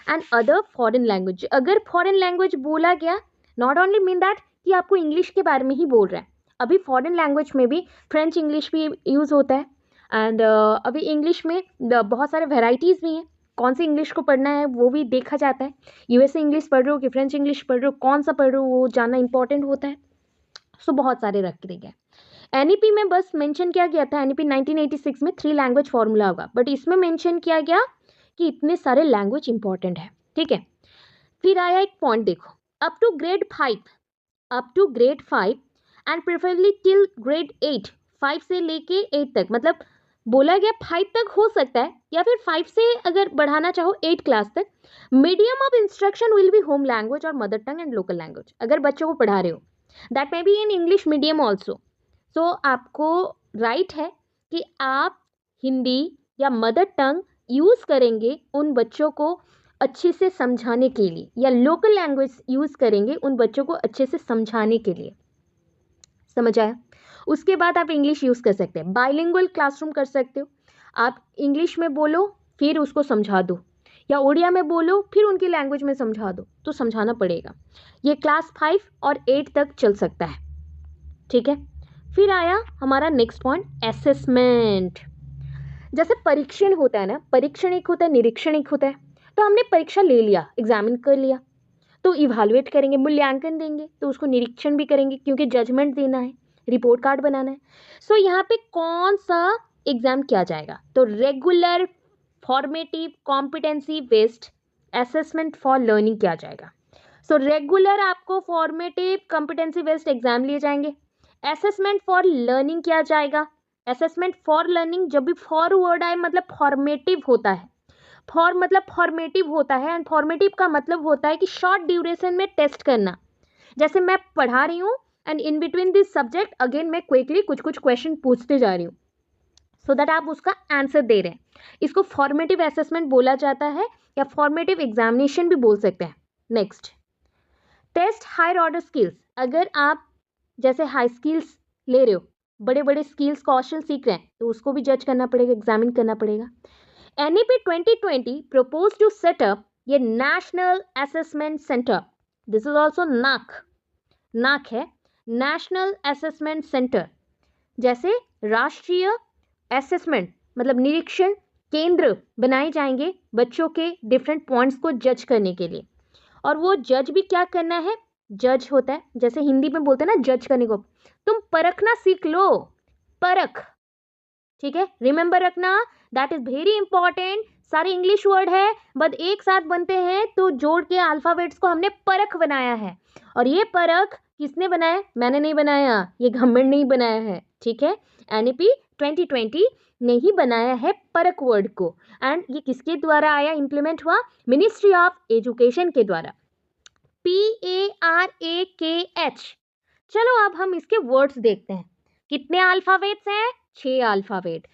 एंड अदर फॉरेन लैंग्वेज, अगर फॉरेन लैंग्वेज बोला गया, नॉट ओनली मीन दैट कि आपको इंग्लिश के बारे में ही बोल रहा है, अभी फॉरेन लैंग्वेज में भी फ्रेंच इंग्लिश भी यूज़ होता है, एंड अभी इंग्लिश में बहुत सारे वेराइटीज़ भी हैं, कौन सी इंग्लिश को पढ़ना है वो भी देखा जाता है। यूएसए इंग्लिश पढ़ रहे हो कि फ्रेंच इंग्लिश पढ़ रहे हो, कौन सा पढ़ रहे हो वो जानना इंपॉर्टेंट होता है। सो बहुत सारे रख दिए गए। एनईपी में बस मेंशन किया गया था, एनईपी 1986 में 3 लैंग्वेज फार्मूला होगा, बट इसमें मेंशन किया गया कि इतने सारे लैंग्वेज इंपॉर्टेंट है, ठीक है। फिर आया एक पॉइंट, देखो, up to grade 5 and preferably till grade 8, 5 से लेके 8 तक, मतलब बोला गया 5 तक हो सकता है, या फिर 5 से अगर बढ़ाना चाहो 8 क्लास तक, medium of instruction will be home language और mother tongue and local language. अगर बच्चों को पढ़ा रहे हो, that may be in English medium also, so आपको राइट है कि आप हिंदी या मदर टंग यूज़ करेंगे उन बच्चों को अच्छे से समझाने के लिए, या लोकल लैंग्वेज यूज़ करेंगे उन बच्चों को अच्छे से समझाने के लिए। समझ आया? उसके बाद आप इंग्लिश यूज़ कर सकते हैं, बाइलिंगुअल क्लासरूम कर सकते हो। आप इंग्लिश में बोलो फिर उसको समझा दो, या उड़िया में बोलो फिर उनकी लैंग्वेज में समझा दो, तो समझाना पड़ेगा। ये क्लास 5 और 8 तक चल सकता है, ठीक है। फिर आया हमारा नेक्स्ट पॉइंट, असेसमेंट। जैसे परीक्षण होता है ना, परीक्षण एक होता है, निरीक्षण एक होता है। तो हमने परीक्षा ले लिया, एग्जामिन कर लिया, तो इवालुएट करेंगे, मूल्यांकन देंगे, तो उसको निरीक्षण भी करेंगे क्योंकि जजमेंट देना है, रिपोर्ट कार्ड बनाना है। सो यहाँ पे कौन सा एग्जाम किया जाएगा? तो regular formative competency based assessment for learning किया जाएगा। सो रेगुलर आपको फॉर्मेटिव कॉम्पिटेंसी बेस्ड एग्जाम लिए जाएंगे, असेसमेंट फॉर लर्निंग किया जाएगा। असेसमेंट फॉर लर्निंग, जब भी फॉर वर्ड आए मतलब फॉर्मेटिव होता है, फॉर मतलब फॉर्मेटिव होता है, एंड फॉर्मेटिव का मतलब होता है कि शॉर्ट ड्यूरेशन में टेस्ट करना। जैसे मैं पढ़ा रही हूँ and in between this subject again मैं क्विकली कुछ कुछ क्वेश्चन पूछते जा रही हूँ सो दैट आप उसका आंसर दे रहे हैं। इसको फॉर्मेटिव असेसमेंट बोला जाता है या फॉर्मेटिव एग्जामिनेशन भी बोल सकते हैं। Next, test higher order skills. अगर आप जैसे हाई स्किल्स ले रहे हो, बड़े बड़े स्किल्स कौशल सीख रहे हैं, तो उसको भी जज करना पड़ेगा, एग्जामिन करना पड़ेगा। NEP 2020 proposed to set up a national assessment center. This is also NAC है, नेशनल असेसमेंट सेंटर। जैसे राष्ट्रीय असेसमेंट मतलब निरीक्षण केंद्र बनाए जाएंगे बच्चों के डिफरेंट पॉइंट्स को जज करने के लिए। और वो जज भी क्या करना है? जज होता है, जैसे हिंदी में बोलते हैं ना जज करने को, तुम परखना सीख लो, परख, ठीक है, रिमेंबर रखना, दैट इज वेरी इंपॉर्टेंट। सारे इंग्लिश वर्ड है बट एक साथ बनते हैं तो जोड़ के अल्फाबेट्स को हमने परख बनाया है। और ये परख किसने बनाया? मैंने नहीं बनाया, ये गवर्नमेंट ने ही बनाया है, ठीक है। NEP 2020 ने ही बनाया है परख वर्ड को, एंड ये किसके द्वारा आया, इंप्लीमेंट हुआ? मिनिस्ट्री ऑफ एजुकेशन के द्वारा, PARAKH। चलो अब हम इसके वर्ड्स देखते हैं। कितने अल्फाबेट्स हैं? 6 अल्फाबेट।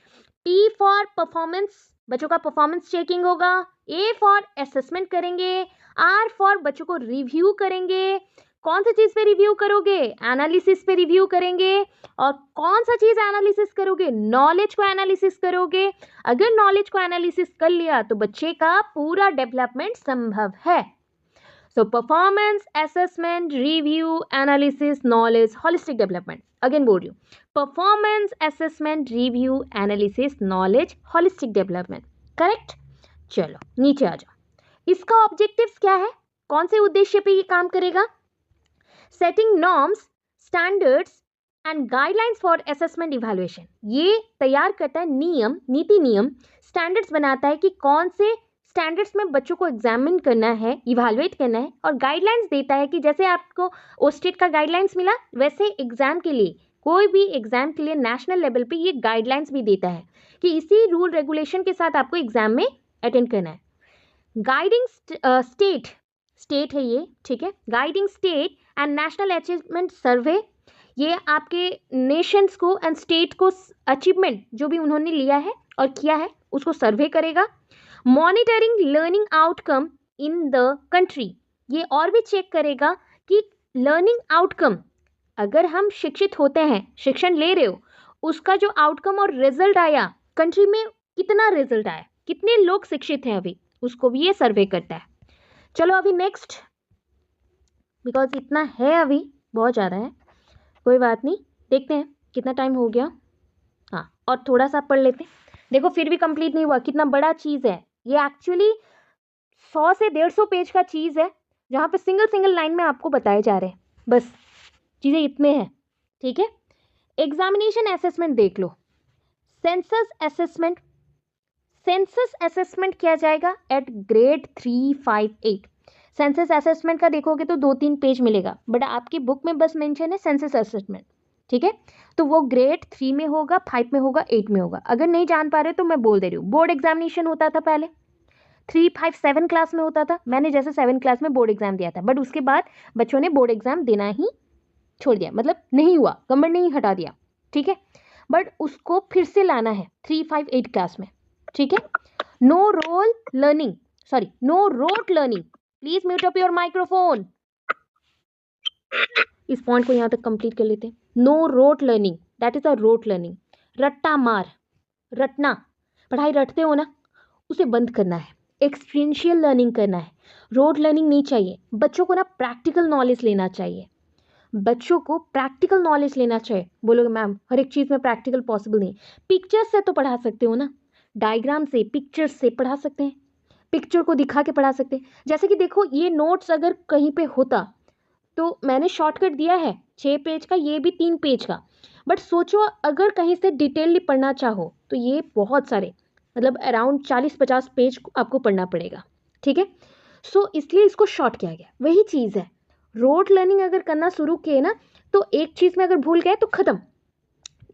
P फॉर परफॉर्मेंस, बच्चों का परफॉर्मेंस चेकिंग होगा। A फॉर असेसमेंट करेंगे। R फॉर बच्चों को रिव्यू करेंगे। कौन सी चीज पे रिव्यू करोगे? एनालिसिस पे रिव्यू करेंगे। और कौन सा चीज एनालिसिस करोगे? नॉलेज को एनालिसिस करोगे। अगर नॉलेज को एनालिसिस कर लिया तो बच्चे का पूरा डेवलपमेंट संभव है। So performance, assessment, review, analysis, knowledge, holistic development. Again बोल रही हूँ, performance, assessment, review, analysis, knowledge, holistic development. Correct? चलो नीचे आ जाओ। इसका ऑब्जेक्टिव्स क्या है? कौन से उद्देश्य पे ये काम करेगा? Setting norms, standards and guidelines for assessment evaluation. ये तैयार करता है नियम, नीति नियम, स्टैंडर्ड्स बनाता है कि कौन से स्टैंडर्ड्स में बच्चों को एग्जामिन करना है, इवैल्यूएट करना है, और गाइडलाइंस देता है कि जैसे आपको ओस्टेट का गाइडलाइंस मिला वैसे एग्जाम के लिए, कोई भी एग्जाम के लिए नेशनल लेवल पे ये गाइडलाइंस भी देता है कि इसी रूल रेगुलेशन के साथ आपको एग्जाम में अटेंड करना है। गाइडिंग स्टेट है ये, ठीक है, guiding state and national achievement सर्वे, ये आपके नेशंस को एंड स्टेट को अचीवमेंट जो भी उन्होंने लिया है और किया है उसको सर्वे करेगा। Monitoring learning outcome in the country, ये और भी चेक करेगा कि लर्निंग आउटकम, अगर हम शिक्षित होते हैं, शिक्षण ले रहे हो, उसका जो आउटकम और रिजल्ट आया कंट्री में, कितना रिजल्ट आया, कितने लोग शिक्षित हैं अभी, उसको भी ये सर्वे करता है। चलो अभी नेक्स्ट, बिकॉज इतना है अभी बहुत ज़्यादा है, कोई बात नहीं, देखते हैं कितना टाइम हो गया। हाँ, और थोड़ा सा पढ़ लेते हैं। देखो फिर भी कंप्लीट नहीं हुआ, कितना बड़ा चीज़ है ये, एक्चुअली 100 से 150 पेज का चीज़ है जहाँ पे सिंगल लाइन में आपको बताए जा रहे हैं, बस चीज़ें इतने हैं, ठीक है। एग्जामिनेशन असेसमेंट देख लो। सेंसस असेसमेंट किया जाएगा एट ग्रेड 358। सेंसस असेसमेंट का देखोगे तो 2-3 पेज मिलेगा, बट आपकी बुक में बस मेंशन है सेंसस असेसमेंट, ठीक है। तो वो ग्रेड 3 में होगा, 5 में होगा, 8 में होगा। अगर नहीं जान पा रहे तो मैं बोल दे रही हूँ, बोर्ड एग्जामिनेशन होता था पहले 3, 5, 7 क्लास में होता था। मैंने जैसे 7 क्लास में बोर्ड एग्जाम दिया था, बट उसके बाद बच्चों ने बोर्ड एग्जाम देना ही छोड़ दिया, मतलब नहीं हुआ, गवर्नमेंट ने ही हटा दिया, ठीक है। बट उसको फिर से लाना है 3, 5, 8 क्लास में, ठीक है। No rote learning, please mute up your microphone. इस पॉइंट को यहाँ तक कंप्लीट कर लेते हैं। No rote learning, that is a rote learning, रट्टा मार, रटना, पढ़ाई रटते हो ना, उसे बंद करना है, एक्सपीरियंशियल लर्निंग करना है, रोट लर्निंग नहीं चाहिए। बच्चों को ना प्रैक्टिकल नॉलेज लेना चाहिए, बच्चों को प्रैक्टिकल नॉलेज लेना चाहिए। बोलोगे मैम हर एक चीज़ में प्रैक्टिकल पॉसिबल नहीं, पिक्चर्स से तो पढ़ा सकते हो ना, डायग्राम से, पिक्चर्स से पढ़ा सकते हैं, पिक्चर को दिखा के पढ़ा सकते हैं। जैसे कि देखो ये नोट्स अगर कहीं पे होता तो मैंने शॉर्टकट दिया है, 6 पेज का, ये भी 3 पेज का। बट सोचो अगर कहीं से डिटेलली पढ़ना चाहो तो ये बहुत सारे मतलब अराउंड 40-50 पेज आपको पढ़ना पड़ेगा, ठीक है। सो इसलिए इसको शॉर्ट किया गया। वही चीज़ है, रोड लर्निंग अगर करना शुरू किए ना तो एक चीज़ में अगर भूल गए तो ख़त्म।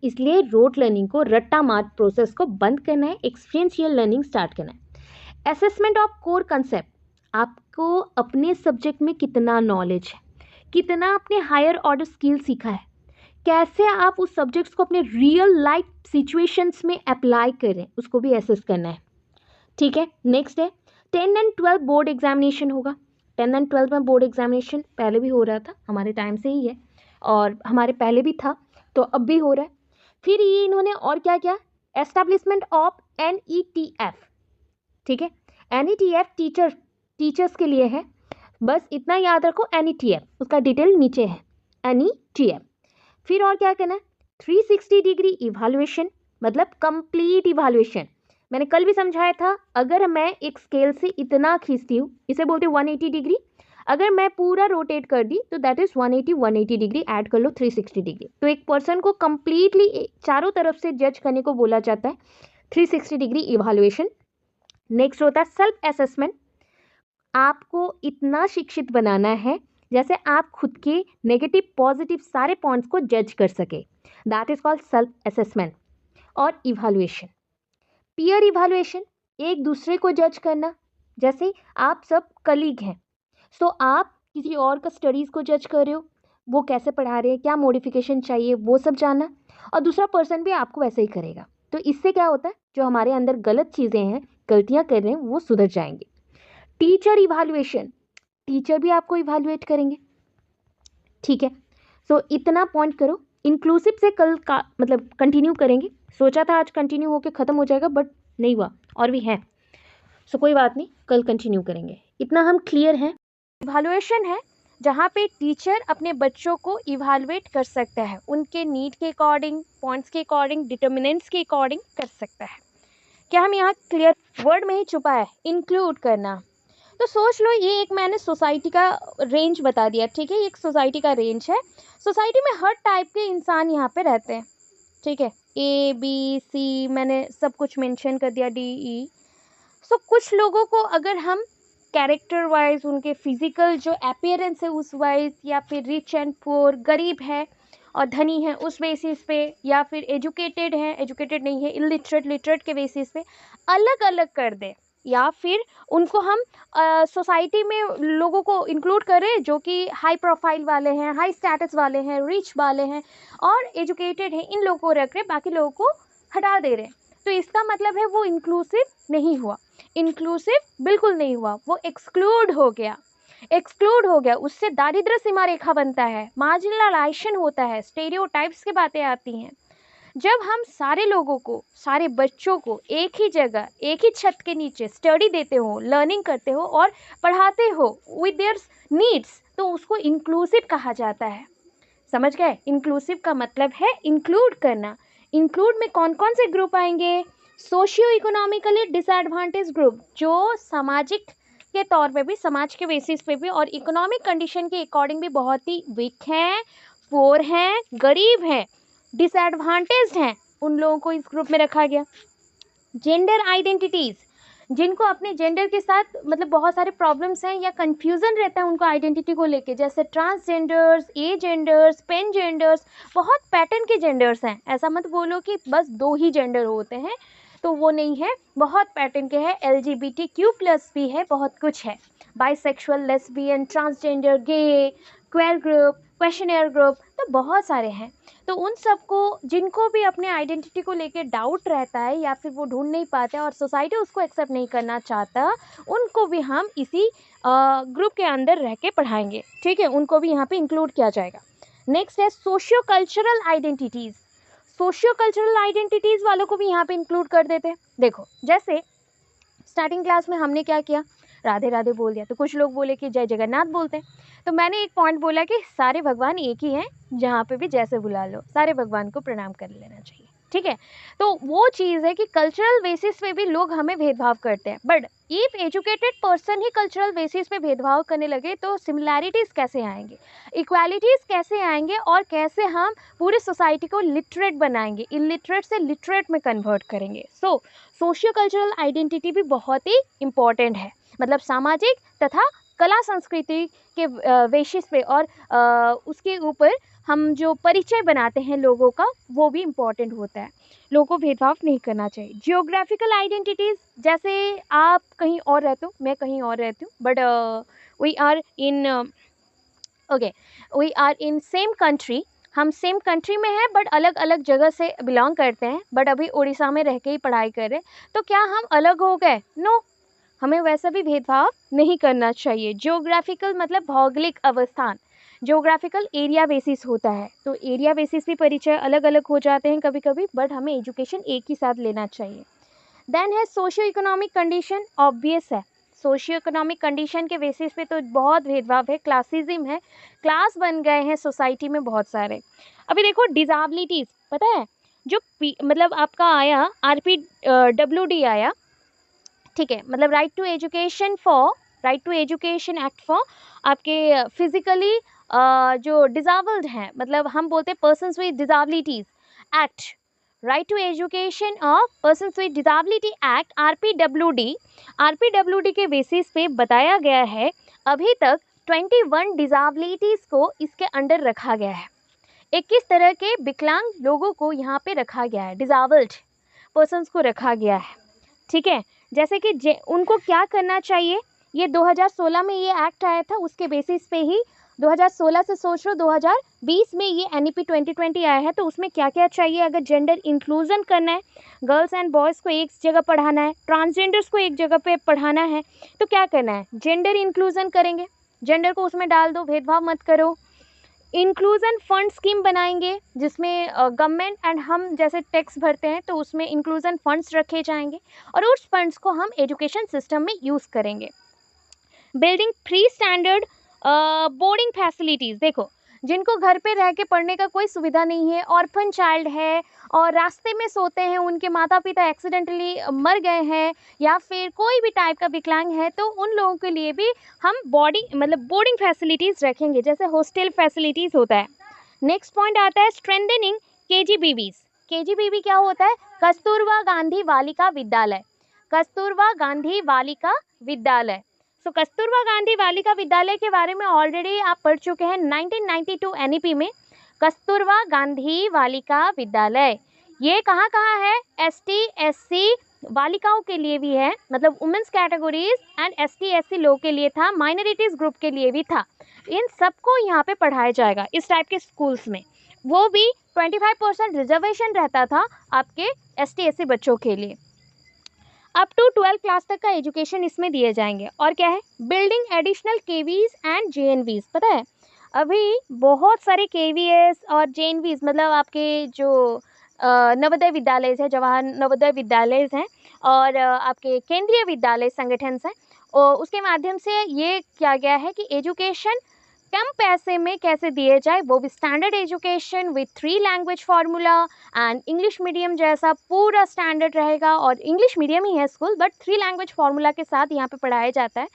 इसलिए रोड लर्निंग को, रट्टा मार प्रोसेस को बंद करना है, एक्सपीरियंशियल लर्निंग स्टार्ट करना है। असेसमेंट ऑफ कोर कंसेप्ट, आपको अपने सब्जेक्ट में कितना नॉलेज है, कितना आपने हायर ऑर्डर स्किल सीखा है, कैसे आप उस सब्जेक्ट्स को अपने रियल लाइफ सिचुएशंस में अप्लाई करें, उसको भी एसेस करना है, ठीक है। नेक्स्ट है 10 एंड 12 बोर्ड एग्जामिनेशन होगा। 10 एंड 12 में बोर्ड एग्जामिनेशन पहले भी हो रहा था, हमारे टाइम से ही है और हमारे पहले भी था तो अब भी हो रहा है। फिर ये इन्होंने और क्या क्या, एस्टैब्लिशमेंट ऑफ NETF, ठीक है। NETF टीचर्स के लिए है, बस इतना याद रखो NETF, उसका डिटेल नीचे है NETF। फिर और क्या करना है, 360 डिग्री इवैल्यूएशन, मतलब कंप्लीट इवैल्यूएशन। मैंने कल भी समझाया था, अगर मैं एक स्केल से इतना खींचती हूँ, इसे बोलते हैं 180 डिग्री, अगर मैं पूरा रोटेट कर दी तो दैट इज 180 डिग्री, ऐड कर लो 360 डिग्री। तो एक पर्सन को कंप्लीटली चारों तरफ से जज करने को बोला जाता है 360 डिग्री इवैल्यूएशन। नेक्स्ट होता है सेल्फ असेसमेंट, आपको इतना शिक्षित बनाना है जैसे आप खुद के नेगेटिव पॉजिटिव सारे पॉइंट्स को जज कर सके, that is called self assessment. और इवैल्यूएशन, पीयर इवैल्यूएशन, एक दूसरे को जज करना, जैसे आप सब कलीग हैं, सो आप किसी और का स्टडीज़ को जज कर रहे हो, वो कैसे पढ़ा रहे हैं, क्या मॉडिफिकेशन चाहिए, वो सब जानना, और दूसरा पर्सन भी आपको वैसे ही करेगा। तो इससे क्या होता है, जो हमारे अंदर गलत चीज़ें हैं, गलतियाँ कर रहे हैं, वो सुधर जाएंगे। टीचर इवैल्यूएशन, टीचर भी आपको इवैल्यूएट करेंगे, ठीक है। सो इतना पॉइंट करो। इंक्लूसिव से कल का मतलब कंटिन्यू करेंगे, सोचा था आज कंटिन्यू होकर ख़त्म हो जाएगा बट नहीं हुआ, और भी है, सो कोई बात नहीं, कल कंटिन्यू करेंगे। इतना हम क्लियर हैं। इवैल्यूएशन है जहाँ पे टीचर अपने बच्चों को इवैल्यूएट कर सकता है, उनके नीड के अकॉर्डिंग, पॉइंट्स के अकॉर्डिंग, डिटर्मिनेंट्स के अकॉर्डिंग कर सकता है। क्या हम यहाँ क्लियर, वर्ड में ही छुपा है इंक्लूड करना। तो सोच लो, ये एक मैंने सोसाइटी का रेंज बता दिया, ठीक है, एक सोसाइटी का रेंज है। सोसाइटी में हर टाइप के इंसान यहाँ पे रहते हैं, ठीक है, ABC मैंने सब कुछ मेंशन कर दिया, DE। सो कुछ लोगों को अगर हम कैरेक्टर वाइज, उनके फिजिकल जो अपीयरेंस है उस वाइज, या फिर रिच एंड पुअर, गरीब है और धनी है उस बेसिस पे, या फिर एजुकेटेड है, एजुकेटेड नहीं है, इलिटरेट, लिटरेट के बेसिस पे अलग अलग कर दे, या फिर उनको हम सोसाइटी में लोगों को इंक्लूड करें जो कि हाई प्रोफाइल वाले हैं, हाई स्टेटस वाले हैं, रिच वाले हैं और एजुकेटेड हैं, इन लोगों को रख रहे, बाकी लोगों को हटा दे रहे, तो इसका मतलब है वो इंक्लूसिव नहीं हुआ, इंक्लूसिव बिल्कुल नहीं हुआ, वो एक्सक्लूड हो गया, एक्सक्लूड हो गया। उससे दारिद्र्य सीमा रेखा बनता है, मार्जिनलाइजेशन होता है, स्टेरियोटाइप्स की बातें आती हैं। जब हम सारे लोगों को, सारे बच्चों को एक ही जगह, एक ही छत के नीचे स्टडी देते हो, लर्निंग करते हो और पढ़ाते हो विद देयर नीड्स, तो उसको इंक्लूसिव कहा जाता है। समझ गए? इंक्लूसिव का मतलब है इंक्लूड करना। इंक्लूड में कौन कौन से ग्रुप आएंगे? सोशियो इकोनॉमिकली डिसएडवांटेज ग्रुप, जो सामाजिक के तौर पे भी, समाज के बेसिस पे भी और इकोनॉमिक कंडीशन के अकॉर्डिंग भी बहुत ही वीक हैं, पुअर हैं, गरीब हैं, डिसएडवांटेज्ड हैं, उन लोगों को इस ग्रुप में रखा गया। जेंडर आइडेंटिटीज़, जिनको अपने जेंडर के साथ मतलब बहुत सारे प्रॉब्लम्स हैं या कंफ्यूजन रहता है उनको आइडेंटिटी को लेके, जैसे ट्रांसजेंडर्स, ए जेंडर्स, पेन जेंडर्स, बहुत पैटर्न के जेंडर्स हैं। ऐसा मत बोलो कि बस 2 ही जेंडर होते हैं, तो वो नहीं है, बहुत पैटर्न के हैं। LGBTQ+ भी है, बहुत कुछ है, बाइसेक्सुअल, लेस्बियन, ट्रांसजेंडर, गे, क्वेयर ग्रुप, क्वेश्चनियर ग्रुप, तो बहुत सारे हैं। तो उन सबको, जिनको भी अपने आइडेंटिटी को लेके डाउट रहता है या फिर वो ढूंढ नहीं पाते और सोसाइटी उसको एक्सेप्ट नहीं करना चाहता, उनको भी हम इसी ग्रुप के अंदर रह के पढ़ाएंगे, ठीक है, उनको भी यहाँ पे इंक्लूड किया जाएगा। नेक्स्ट है socio cultural identities. Socio cultural identities वालों को भी यहाँ पे इंक्लूड कर देते हैं। देखो, जैसे स्टार्टिंग क्लास में हमने क्या किया, राधे राधे बोल दिया, तो कुछ लोग बोले कि जय जगन्नाथ बोलते हैं, तो मैंने एक पॉइंट बोला कि सारे भगवान एक ही हैं, जहाँ पे भी जैसे बुला लो, सारे भगवान को प्रणाम कर लेना चाहिए, ठीक है। तो वो चीज़ है कि कल्चरल बेसिस पे भी लोग हमें भेदभाव करते हैं, but if educated person he cultural basis पे भेदभाव करने लगे तो सिमिलैरिटीज़ कैसे आएंगे, इक्वालिटीज़ कैसे आएंगे, और कैसे हम पूरी सोसाइटी को लिटरेट बनाएंगे, इलिटरेट से लिटरेट में कन्वर्ट करेंगे। सो सोशियो कल्चरल आइडेंटिटी भी बहुत ही इम्पॉर्टेंट है, मतलब सामाजिक तथा कला संस्कृति के बेसिस पे और उसके ऊपर हम जो परिचय बनाते हैं लोगों का, वो भी इम्पॉर्टेंट होता है। लोगों को भेदभाव नहीं करना चाहिए। जियोग्राफिकल आइडेंटिटीज़, जैसे आप कहीं और रहते हो, मैं कहीं और रहती हूँ, but we are in okay we are in same country, हम सेम कंट्री में हैं बट अलग अलग जगह से बिलोंग करते हैं, बट अभी उड़ीसा में रह के ही पढ़ाई कर रहे हैं, तो क्या हम अलग हो गए? नो, हमें वैसा भी भेदभाव नहीं करना चाहिए। जियोग्राफिकल मतलब भौगोलिक अवस्थान, जियोग्राफिकल एरिया बेसिस होता है, तो एरिया बेसिस भी परिचय अलग अलग हो जाते हैं कभी कभी, बट हमें एजुकेशन एक ही साथ लेना चाहिए। देन है सोशियो इकोनॉमिक कंडीशन, ऑब्वियस है, सोशियो इकोनॉमिक कंडीशन के बेसिस पे तो बहुत भेदभाव है, क्लासिज्म है, क्लास बन गए हैं सोसाइटी में बहुत सारे। अभी देखो डिसेबिलिटीज़, पता है जो मतलब आपका आया RPWD आया, ठीक है, मतलब right to education act for आपके फिजिकली जो डिसेबल्ड हैं, मतलब हम बोलते हैं persons with disabilities act, right to education of persons with disability act RPWD के बेसिस पे बताया गया है अभी तक 21 डिसेबिलिटीज़ को इसके अंडर रखा गया है। 21 तरह के विकलांग लोगों को यहाँ पे रखा गया है, डिसेबल्ड पर्सन्स को रखा गया है, ठीक है। जैसे कि उनको क्या करना चाहिए, ये 2016 में ये एक्ट आया था, उसके बेसिस पे ही 2016 से सोच लो 2020 में ये NEP 2020 आया है, तो उसमें क्या क्या चाहिए। अगर जेंडर इंक्लूजन करना है, गर्ल्स एंड बॉयज़ को एक जगह पढ़ाना है, ट्रांसजेंडर्स को एक जगह पे पढ़ाना है, तो क्या करना है, जेंडर इंक्लूजन करेंगे, जेंडर को उसमें डाल दो, भेदभाव मत करो। इंक्लूजन फंड स्कीम बनाएंगे जिसमें गवर्नमेंट एंड हम जैसे टैक्स भरते हैं तो उसमें इंक्लूजन फंड्स रखे जाएंगे और उस फंड्स को हम एजुकेशन सिस्टम में यूज़ करेंगे। Building free standard boarding facilities, देखो जिनको घर पे रह के पढ़ने का कोई सुविधा नहीं है, ऑर्फन चाइल्ड है और रास्ते में सोते हैं, उनके माता पिता एक्सीडेंटली मर गए हैं या फिर कोई भी टाइप का विकलांग है, तो उन लोगों के लिए भी हम बोर्डिंग फैसिलिटीज़ रखेंगे, जैसे हॉस्टल फैसिलिटीज़ होता है। नेक्स्ट पॉइंट आता है स्ट्रेंथनिंग KGBBs। KGBB क्या होता है? कस्तूरबा गांधी बालिका विद्यालय, कस्तूरबा गांधी बालिका विद्यालय। सो कस्तूरबा गांधी बालिका विद्यालय के बारे में ऑलरेडी आप पढ़ चुके हैं 1992 NEP में। कस्तूरबा गांधी बालिका विद्यालय ये कहाँ है? ST SC बालिकाओं के लिए भी है, मतलब women's categories and ST SC लोग के लिए था, माइनॉरिटीज़ ग्रुप के लिए भी था। इन सबको यहाँ पे पढ़ाया जाएगा इस टाइप के स्कूल्स में। वो भी 25% रिजर्वेशन रहता था आपके ST SC बच्चों के लिए। अप टू 12 क्लास तक का एजुकेशन इसमें दिए जाएंगे। और क्या है? Building additional KVs and JNVs। पता है अभी बहुत सारे KVS और JNVs मतलब आपके जो नवोदय विद्यालय है, जवाहर नवोदय विद्यालय हैं और आपके केंद्रीय विद्यालय संगठन हैं, और उसके माध्यम से ये किया गया है कि एजुकेशन कम पैसे में कैसे दिए जाए, वो भी standard education with 3 language formula and English medium जैसा पूरा स्टैंडर्ड रहेगा, और इंग्लिश मीडियम ही है स्कूल बट 3 लैंग्वेज फार्मूला के साथ यहाँ पे पढ़ाया जाता है।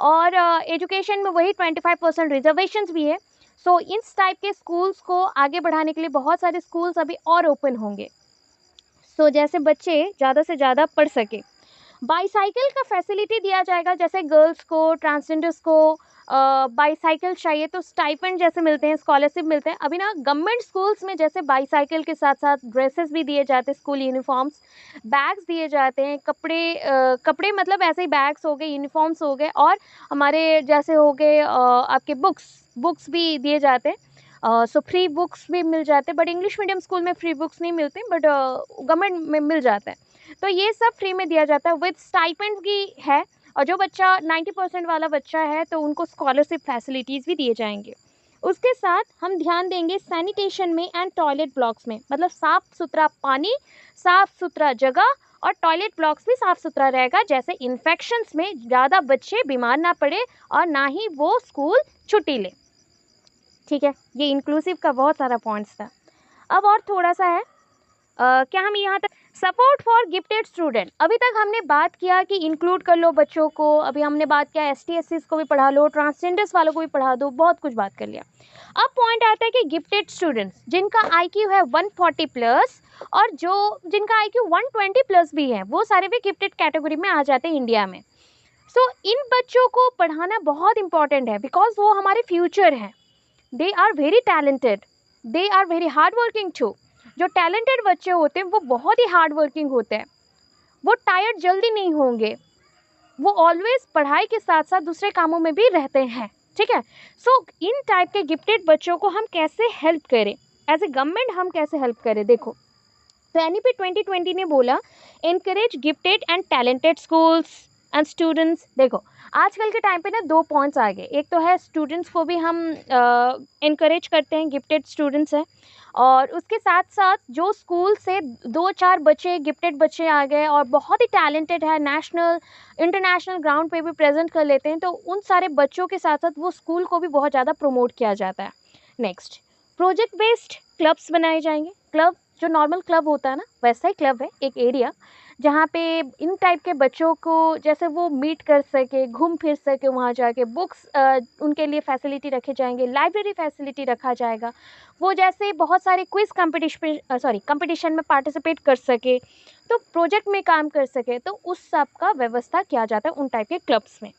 और एजुकेशन में वही 25% रिजर्वेशंस भी है। सो इस टाइप के स्कूल्स को आगे बढ़ाने के लिए बहुत सारे स्कूल्स अभी और ओपन होंगे, सो जैसे बच्चे ज़्यादा से ज़्यादा पढ़ सके। बाईसाइकिल का फैसिलिटी दिया जाएगा, जैसे गर्ल्स को, ट्रांसजेंडर्स को बाईसाइकिल चाहिए तो स्टाइपेंड जैसे मिलते हैं, स्कॉलरशिप मिलते हैं। अभी ना गवर्नमेंट स्कूल्स में जैसे बाईसाइकिल के साथ साथ ड्रेसेस भी दिए जाते हैं, स्कूल यूनिफॉर्म्स, बैग्स दिए जाते हैं, कपड़े मतलब ऐसे ही बैग्स हो गए, यूनिफॉर्म्स हो गए, और हमारे जैसे हो गए आपके बुक्स भी दिए जाते हैं। सो फ्री बुक्स भी मिल जाते हैं, बट इंग्लिश मीडियम स्कूल में फ्री बुक्स नहीं मिलते, बट गवर्नमेंट में मिल जाता है, तो ये सब फ्री में दिया जाता है विद स्टाइपेंड भी है। और जो बच्चा 90% वाला बच्चा है तो उनको स्कॉलरशिप फैसिलिटीज़ भी दिए जाएंगे। उसके साथ हम ध्यान देंगे सैनिटेशन में एंड टॉयलेट ब्लॉक्स में, मतलब साफ़ सुथरा पानी, साफ़ सुथरा जगह, और टॉयलेट ब्लॉक्स भी साफ़ सुथरा रहेगा, जैसे इन्फेक्शंस में ज़्यादा बच्चे बीमार ना पड़े और ना ही वो स्कूल छुट्टी ले। ठीक है, ये इंक्लूसिव का बहुत सारा पॉइंट्स था। अब और थोड़ा सा है क्या हम यहाँ तक सपोर्ट फॉर गिफ्टेड स्टूडेंट, अभी तक हमने बात किया कि इंक्लूड कर लो बच्चों को, अभी हमने बात किया एस टी एस सी को भी पढ़ा लो, ट्रांसजेंडर्स वालों को भी पढ़ा दो, बहुत कुछ बात कर लिया। अब पॉइंट आता है कि गिफ्टेड स्टूडेंट्स जिनका IQ है 140 प्लस और जो जिनका IQ 120 प्लस भी है, वो सारे भी गिफ्टेड कैटेगरी में आ जाते हैं इंडिया में। सो इन बच्चों को पढ़ाना बहुत इंपॉर्टेंट है बिकॉज वो हमारे फ्यूचर हैं। They are very talented, they are very hard working too. जो टैलेंटेड बच्चे होते हैं वो बहुत ही हार्ड वर्किंग होते हैं, वो टायर्ड जल्दी नहीं होंगे, वो ऑलवेज पढ़ाई के साथ साथ दूसरे कामों में भी रहते हैं, ठीक है। सो इन टाइप के गिफ्टेड बच्चों को हम कैसे हेल्प करें, एज ए गवर्नमेंट हम कैसे हेल्प करें, देखो तो NEP 2020 ने बोला encourage gifted and talented schools and students. देखो आजकल के टाइम पे ना 2 पॉइंट्स आ गए, एक तो है स्टूडेंट्स को भी हम इनकरेज करते हैं, गिफ्टेड स्टूडेंट्स हैं, और उसके साथ साथ जो स्कूल से 2-4 बच्चे गिफ्टेड बच्चे आ गए और बहुत ही टैलेंटेड है, नेशनल इंटरनेशनल ग्राउंड पे भी प्रेजेंट कर लेते हैं, तो उन सारे बच्चों के साथ साथ वो स्कूल को भी बहुत ज़्यादा प्रमोट किया जाता है। नेक्स्ट, प्रोजेक्ट बेस्ड क्लब्स बनाए जाएंगे। क्लब जो नॉर्मल क्लब होता है ना, वैसा ही क्लब है, एक एरिया जहाँ पे इन टाइप के बच्चों को जैसे वो मीट कर सके, घूम फिर सके, वहाँ जाके बुक्स उनके लिए फैसिलिटी रखे जाएंगे, लाइब्रेरी फैसिलिटी रखा जाएगा, वो जैसे बहुत सारे क्विज़ कंपटीशन में पार्टिसिपेट कर सके, तो प्रोजेक्ट में काम कर सके, तो उस सब का व्यवस्था किया जाता है उन टाइप के क्लब्स में।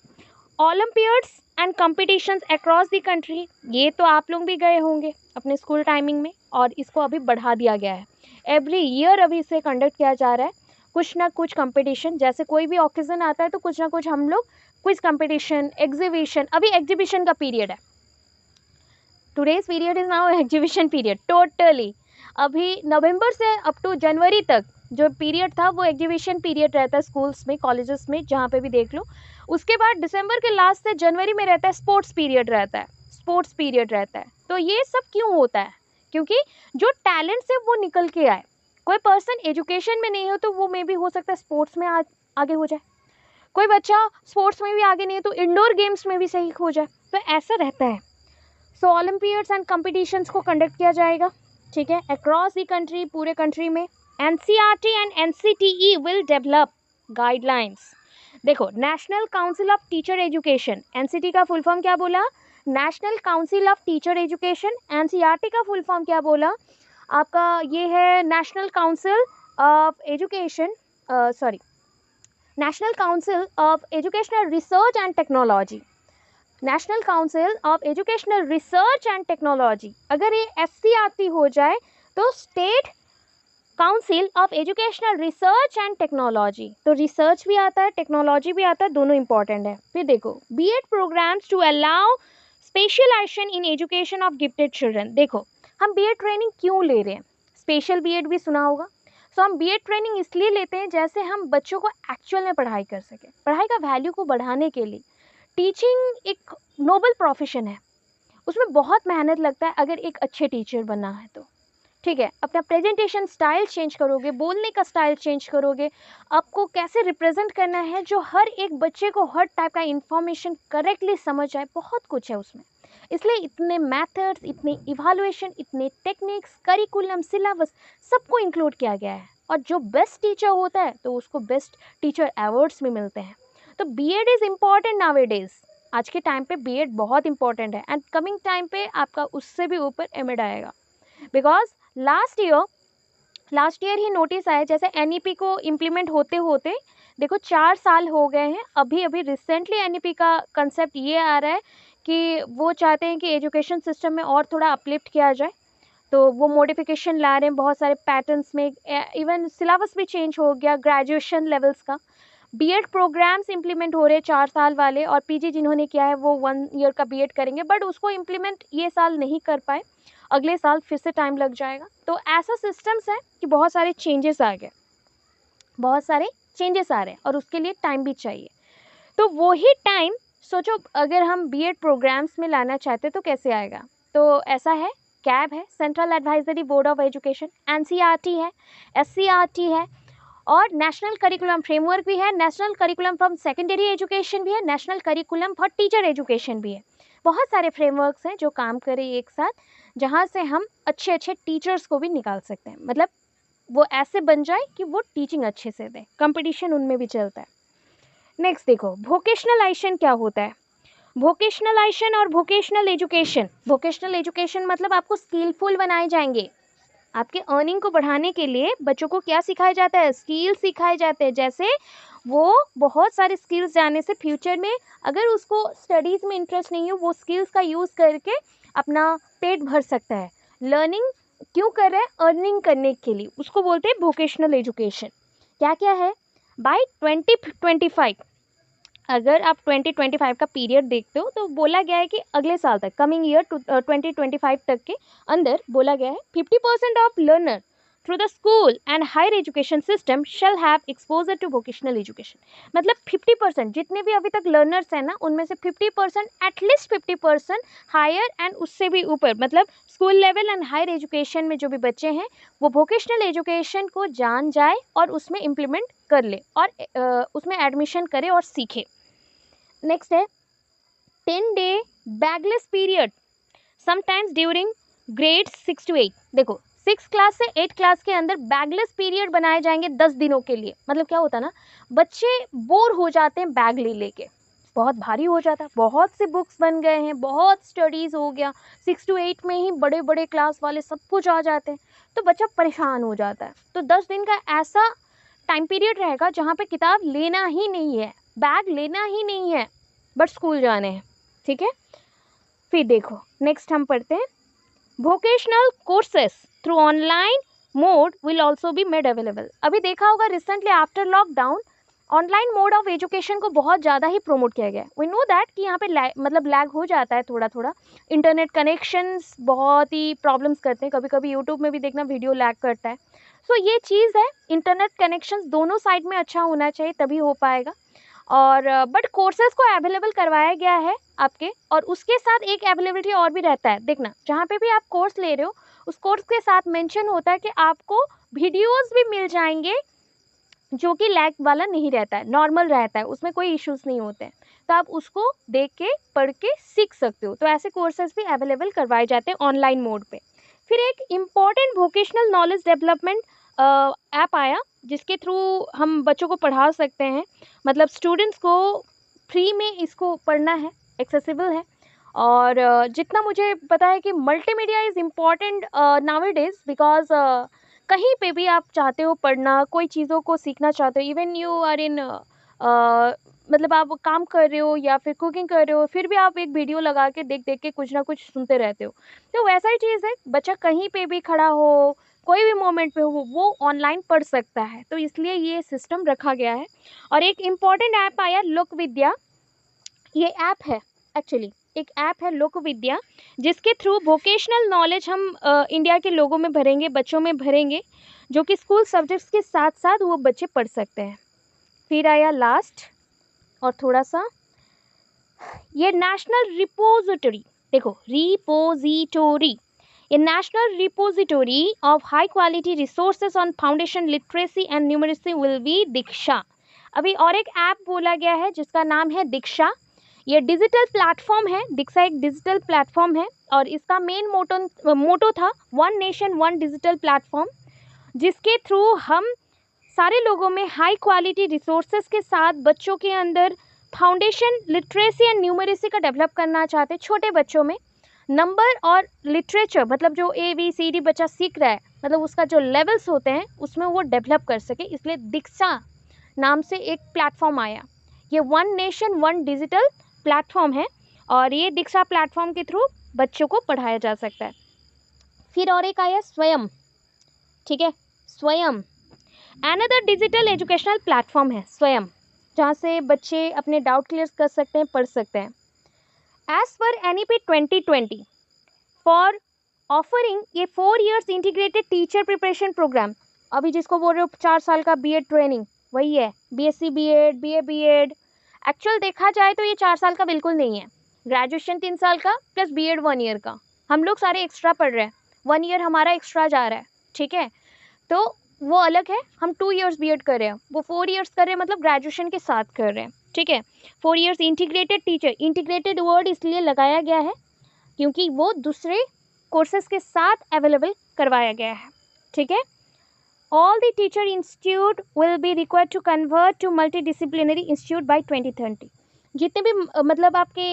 Olympiads and competitions across the country, ये तो आप लोग भी गए होंगे अपने स्कूल टाइमिंग में, और इसको अभी बढ़ा दिया गया है। एवरी ईयर अभी इसे कंडक्ट किया जा रहा है, कुछ ना कुछ कंपटीशन, जैसे कोई भी ऑकेजन आता है तो कुछ ना कुछ हम लोग क्विज कंपटीशन, एग्जीबिशन, अभी एग्जीबिशन का पीरियड है, today's period is now exhibition period totally. अभी नवंबर से अप टू जनवरी तक जो पीरियड था वो एग्जीबिशन पीरियड रहता है स्कूल्स में, कॉलेजेस में, जहाँ पे भी देख लो। उसके बाद दिसंबर के लास्ट से जनवरी में रहता है स्पोर्ट्स पीरियड रहता है, स्पोर्ट्स पीरियड रहता है। तो ये सब क्यों होता है, क्योंकि जो टैलेंट से वो निकल के आए, कोई पर्सन एजुकेशन में नहीं हो तो वो मे भी हो सकता है स्पोर्ट्स में आगे हो जाए, कोई बच्चा स्पोर्ट्स में भी आगे नहीं है तो इंडोर गेम्स में भी सही हो जाए, तो ऐसा रहता है। सो ओलंपियाड्स एंड कॉम्पिटिशन्स को कंडक्ट किया जाएगा, ठीक है, अक्रॉस दी कंट्री, पूरे कंट्री में। NCERT and NCTE will develop guidelines. देखो national council of teacher education, NCT का फुल फॉर्म क्या बोला, national council of teacher education. NCERT का फुल फॉर्म क्या बोला आपका, ये है national council of education, national council of educational research and technology, national council of educational research and technology. अगर ये SCRT हो जाए तो state council of educational research and technology, तो रिसर्च भी आता है, टेक्नोलॉजी भी आता है, दोनों इंपॉर्टेंट है। फिर देखो B.Ed programmes to allow specialisation in education of gifted children. देखो हम B.Ed ट्रेनिंग क्यों ले रहे हैं, स्पेशल B.Ed भी सुना होगा। सो हम B.Ed ट्रेनिंग इसलिए लेते हैं जैसे हम बच्चों को एक्चुअल में पढ़ाई कर सकें, पढ़ाई का वैल्यू को बढ़ाने के लिए। टीचिंग एक नोबल प्रोफेशन है, उसमें बहुत मेहनत लगता है अगर एक अच्छे टीचर बनना है तो, ठीक है। अपना प्रेजेंटेशन स्टाइल चेंज करोगे, बोलने का स्टाइल चेंज करोगे, आपको कैसे रिप्रेजेंट करना है जो हर एक बच्चे को हर टाइप का इंफॉर्मेशन करेक्टली समझ आए, बहुत कुछ है उसमें। इसलिए इतने मेथड्स, इतने इवैल्यूएशन, इतने टेक्निक्स, करिकुलम, सिलेबस सबको इंक्लूड किया गया है, और जो बेस्ट टीचर होता है तो उसको बेस्ट टीचर अवार्ड्स भी मिलते हैं। तो B.Ed इज़ इम्पॉर्टेंट नाउअडेज, आज के टाइम पे B.Ed बहुत इंपॉर्टेंट है, एंड कमिंग टाइम पे आपका उससे भी ऊपर M.Ed आएगा। Because last year he notice आया, जैसे NEP को इम्प्लीमेंट होते होते देखो 4 साल हो गए हैं, अभी रिसेंटली NEP का कंसेप्ट ये आ रहा है कि वो चाहते हैं कि एजुकेशन सिस्टम में और थोड़ा अपलिफ्ट किया जाए, तो वो मॉडिफिकेशन ला रहे हैं बहुत सारे पैटर्न्स में, इवन सिलेबस भी चेंज हो गया ग्रेजुएशन लेवल्स का। B.Ed प्रोग्राम्स इंप्लीमेंट हो रहे हैं 4 साल वाले, और PG जिन्होंने किया है वो 1 ईयर का B.Ed करेंगे, बट उसको इम्प्लीमेंट ये साल नहीं कर पाए, अगले साल फिर से टाइम लग जाएगा। तो ऐसा सिस्टम्स है कि बहुत सारे चेंजेस आ गए, बहुत सारे चेंजेस आ रहे हैं, और उसके लिए टाइम भी चाहिए। तो वही टाइम सोचो अगर हम B.Ed प्रोग्राम्स में लाना चाहते तो कैसे आएगा, तो ऐसा है, CAB है, central advisory board of education, NCERT है, SCRT है, और नेशनल करिकुलम फ्रेमवर्क भी है, national curriculum from secondary education भी है, national curriculum for teacher education भी है। बहुत सारे फ्रेमवर्क्स हैं जो काम करें एक साथ, जहाँ से हम अच्छे अच्छे टीचर्स को भी निकाल सकते हैं, मतलब वो ऐसे बन जाए कि वो टीचिंग अच्छे से दे, कंपटीशन उनमें भी चलता है। नेक्स्ट देखो वोकेशनलाइजेशन क्या होता है। वोकेशनलाइजेशन और वोकेशनल एजुकेशन, वोकेशनल एजुकेशन मतलब आपको स्किलफुल बनाए जाएंगे, आपके अर्निंग को बढ़ाने के लिए बच्चों को क्या सिखाया जाता है, स्किल सिखाए जाते हैं। जैसे वो बहुत सारे स्किल्स जाने से फ्यूचर में अगर उसको स्टडीज़ में इंटरेस्ट नहीं हो, वो स्किल्स का यूज़ करके अपना पेट भर सकता है। लर्निंग क्यों कर रहा है, अर्निंग करने के लिए, उसको बोलते हैं वोकेशनल एजुकेशन। क्या क्या है, बाय 2025, अगर आप 2025 का पीरियड देखते हो तो बोला गया है कि अगले साल तक, कमिंग ईयर 2025 तक के अंदर बोला गया है 50% of learner through the school and higher education system shall have exposure to vocational education. मतलब 50% जितने भी अभी तक लर्नर्स हैं ना, उनमें से 50%, एटलीस्ट 50% हायर एंड उससे भी ऊपर, मतलब school level and higher education में जो भी बच्चे हैं वो वोकेशनल एजुकेशन को जान जाए और उसमें इम्प्लीमेंट कर ले और उसमें एडमिशन करे और सीखे। नेक्स्ट है 10-day bagless period sometimes during grades 6 to 8। देखो 6 क्लास से 8 क्लास के अंदर बैगलेस पीरियड बनाए जाएंगे 10 दिनों के लिए। मतलब क्या होता है ना, बच्चे बोर हो जाते हैं बैग ले लेके, बहुत भारी हो जाता है, बहुत से बुक्स बन गए हैं, बहुत स्टडीज़ हो गया, 6 to 8 में ही बड़े बड़े क्लास वाले सब कुछ आ जाते हैं, तो बच्चा परेशान हो जाता है। तो 10 दिन का ऐसा टाइम पीरियड रहेगा जहाँ पे किताब लेना ही नहीं है, बैग लेना ही नहीं है, बट स्कूल जाने हैं, ठीक है। फिर देखो नेक्स्ट हम पढ़ते हैं vocational courses through online mode will also be made available. अभी देखा होगा recently after lockdown online mode of education को बहुत ज़्यादा ही प्रमोट किया गया है। वी नो दैट कि यहाँ पे मतलब लैग हो जाता है थोड़ा थोड़ा, इंटरनेट कनेक्शंस बहुत ही प्रॉब्लम्स करते हैं, कभी कभी यूट्यूब में भी देखना वीडियो लैग करता है। सो ये चीज़ है, इंटरनेट कनेक्शंस दोनों साइड में अच्छा होना चाहिए तभी हो पाएगा। और बट कोर्सेज को अवेलेबल करवाया गया है आपके, और उसके साथ एक अवेलेबिलिटी और भी रहता है, देखना जहाँ पे भी आप कोर्स ले रहे हो उस कोर्स के साथ मेंशन होता है कि आपको वीडियोस भी मिल जाएंगे जो कि लैग वाला नहीं रहता है, नॉर्मल रहता है, उसमें कोई इश्यूज नहीं होते हैं, तो आप उसको देख के पढ़ के सीख सकते हो। तो ऐसे कोर्सेज भी अवेलेबल करवाए जाते हैं ऑनलाइन मोड पे। फिर एक important vocational knowledge development app आया जिसके थ्रू हम बच्चों को पढ़ा सकते हैं, मतलब स्टूडेंट्स को फ्री में इसको पढ़ना है, एक्सेसिबल है। और जितना मुझे पता है कि multimedia is important nowadays, because कहीं पे भी आप चाहते हो पढ़ना, कोई चीज़ों को सीखना चाहते हो, इवन यू आर इन मतलब आप काम कर रहे हो या फिर कुकिंग कर रहे हो, फिर भी आप एक वीडियो लगा के देख देख के कुछ ना कुछ सुनते रहते हो। तो वैसा ही चीज़ है, बच्चा कहीं पे भी खड़ा हो, कोई भी मोमेंट पे हो, वो ऑनलाइन पढ़ सकता है, तो इसलिए ये सिस्टम रखा गया है। और एक इम्पॉर्टेंट ऐप आया लोक विद्या, ये ऐप है एक्चुअली, एक ऐप है लोक विद्या, जिसके थ्रू वोकेशनल नॉलेज हम इंडिया के लोगों में भरेंगे, बच्चों में भरेंगे, जो कि स्कूल सब्जेक्ट्स के साथ साथ वो बच्चे पढ़ सकते हैं। फिर आया लास्ट और थोड़ा सा ये नेशनल रिपोजिटरी, देखो रिपोजिटोरी, ये national repository of high quality resources on foundation literacy and numeracy will be Diksha. अभी और एक ऐप बोला गया है जिसका नाम है दीक्षा, ये डिजिटल प्लेटफॉर्म है, दीक्षा एक डिजिटल प्लेटफॉर्म है, और इसका मेन मोटो था one nation one digital platform, जिसके थ्रू हम सारे लोगों में हाई क्वालिटी रिसोर्सेज के साथ बच्चों के अंदर फाउंडेशन लिटरेसी एंड न्यूमरेसी का डेवलप करना चाहते हैं। छोटे बच्चों में नंबर और लिटरेचर, मतलब जो ABCD बच्चा सीख रहा है, मतलब उसका जो लेवल्स होते हैं उसमें वो डेवलप कर सके, इसलिए दीक्षा नाम से एक प्लेटफॉर्म आया। ये one nation one digital platform है और ये दीक्षा प्लेटफॉर्म के थ्रू बच्चों को पढ़ाया जा सकता है। फिर और एक आया स्वयं, ठीक है, स्वयं अनदर डिजिटल एजुकेशनल प्लेटफॉर्म है स्वयं, जहाँ से बच्चे अपने डाउट क्लियर कर सकते हैं, पढ़ सकते हैं। As per NEP 2020 for offering ये 4 years integrated teacher preparation programme, अभी जिसको बोल रहे हो 4 साल का BEd ट्रेनिंग, वही है BSc BEd BA BEd। Actual देखा जाए तो ये 4 साल का बिल्कुल नहीं है, ग्रेजुएशन 3 साल का प्लस BEd 1 year का, हम लोग सारे एक्स्ट्रा पढ़ रहे हैं, 1 year हमारा एक्स्ट्रा जा रहा है, ठीक है, तो वो अलग है। हम 2 years BEd कर रहे हैं, वो 4 years कर रहे हैं, मतलब ग्रेजुएशन के साथ कर रहे हैं, ठीक है। 4 years integrated teacher, integrated word इसलिए लगाया गया है क्योंकि वो दूसरे कोर्सेज के साथ अवेलेबल करवाया गया है, ठीक है। all the teacher institute will be required to convert to multidisciplinary institute by 2030. जितने भी मतलब आपके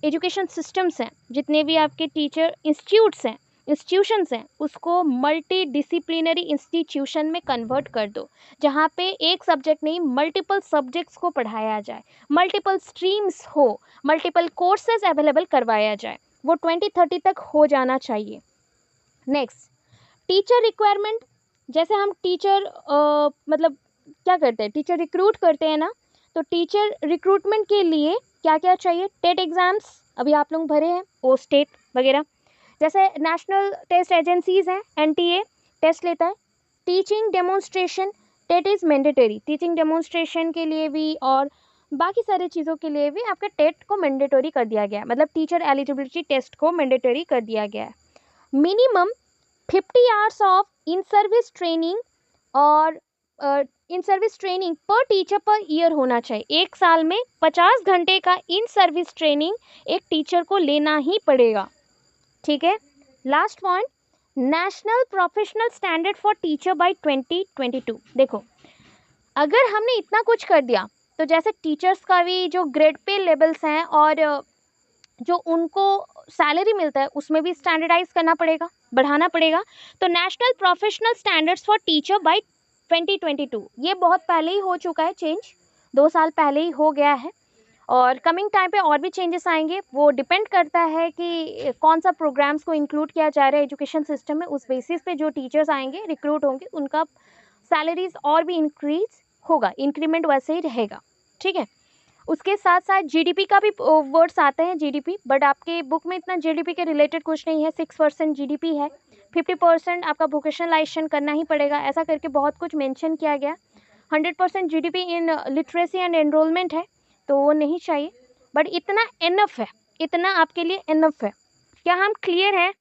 एजुकेशन सिस्टम्स हैं, जितने भी आपके टीचर इंस्टीट्यूट्स हैं, इंस्टीट्यूशंस हैं, उसको मल्टी डिसिप्लिनरी इंस्टीट्यूशन में कन्वर्ट कर दो, जहाँ पे एक सब्जेक्ट नहीं मल्टीपल सब्जेक्ट्स को पढ़ाया जाए, मल्टीपल स्ट्रीम्स हो, मल्टीपल कोर्सेज अवेलेबल करवाया जाए, वो 2030 तक हो जाना चाहिए। नेक्स्ट, टीचर रिक्वायरमेंट, जैसे हम टीचर मतलब क्या करते हैं, टीचर रिक्रूट करते हैं ना, तो टीचर रिक्रूटमेंट के लिए क्या क्या चाहिए, टेट एग्ज़ाम्स अभी आप लोग भरे हैं, ओ स्टेट वगैरह, जैसे नेशनल टेस्ट एजेंसीज़ हैं, एनटीए टेस्ट लेता है, teaching demonstration, TET is mandatory, teaching demonstration के लिए भी और बाकी सारी चीज़ों के लिए भी आपका टेट को मैंडेटरी कर दिया गया है, मतलब टीचर एलिजिबिलिटी टेस्ट को मैंडेटरी कर दिया गया है। Minimum 50 hours of in service training और in service training per teacher per year होना चाहिए। एक साल में 50 घंटे का इन सर्विस ट्रेनिंग एक टीचर को लेना ही पड़ेगा, ठीक है। Last point, national professional standard for teacher by 2022। देखो, अगर हमने इतना कुछ कर दिया तो जैसे टीचर्स का भी जो ग्रेड पे लेवल्स हैं और जो उनको सैलरी मिलता है उसमें भी स्टैंडर्डाइज करना पड़ेगा, बढ़ाना पड़ेगा। तो national professional standards for teacher by 2022, ये बहुत पहले ही हो चुका है चेंज, 2 साल पहले ही हो गया है, और कमिंग टाइम पे और भी चेंजेस आएंगे। वो डिपेंड करता है कि कौन सा प्रोग्राम्स को इंक्लूड किया जा रहा है एजुकेशन सिस्टम में, उस बेसिस पे जो टीचर्स आएंगे रिक्रूट होंगे उनका सैलरीज और भी इंक्रीज होगा, इंक्रीमेंट वैसे ही रहेगा, ठीक है। उसके साथ साथ जीडीपी का भी वर्ड्स आते हैं, जीडीपी, बट आपके बुक में इतना जीडीपी के रिलेटेड कुछ नहीं है। 6% जीडीपी है, 50% आपका वोकेशनलाइजेशन करना ही पड़ेगा, ऐसा करके बहुत कुछ मेंशन किया गया। 100% GDP in literacy and enrolment है, तो वो नहीं चाहिए, बट इतना इनफ है, इतना आपके लिए इनफ है। क्या हम क्लियर हैं?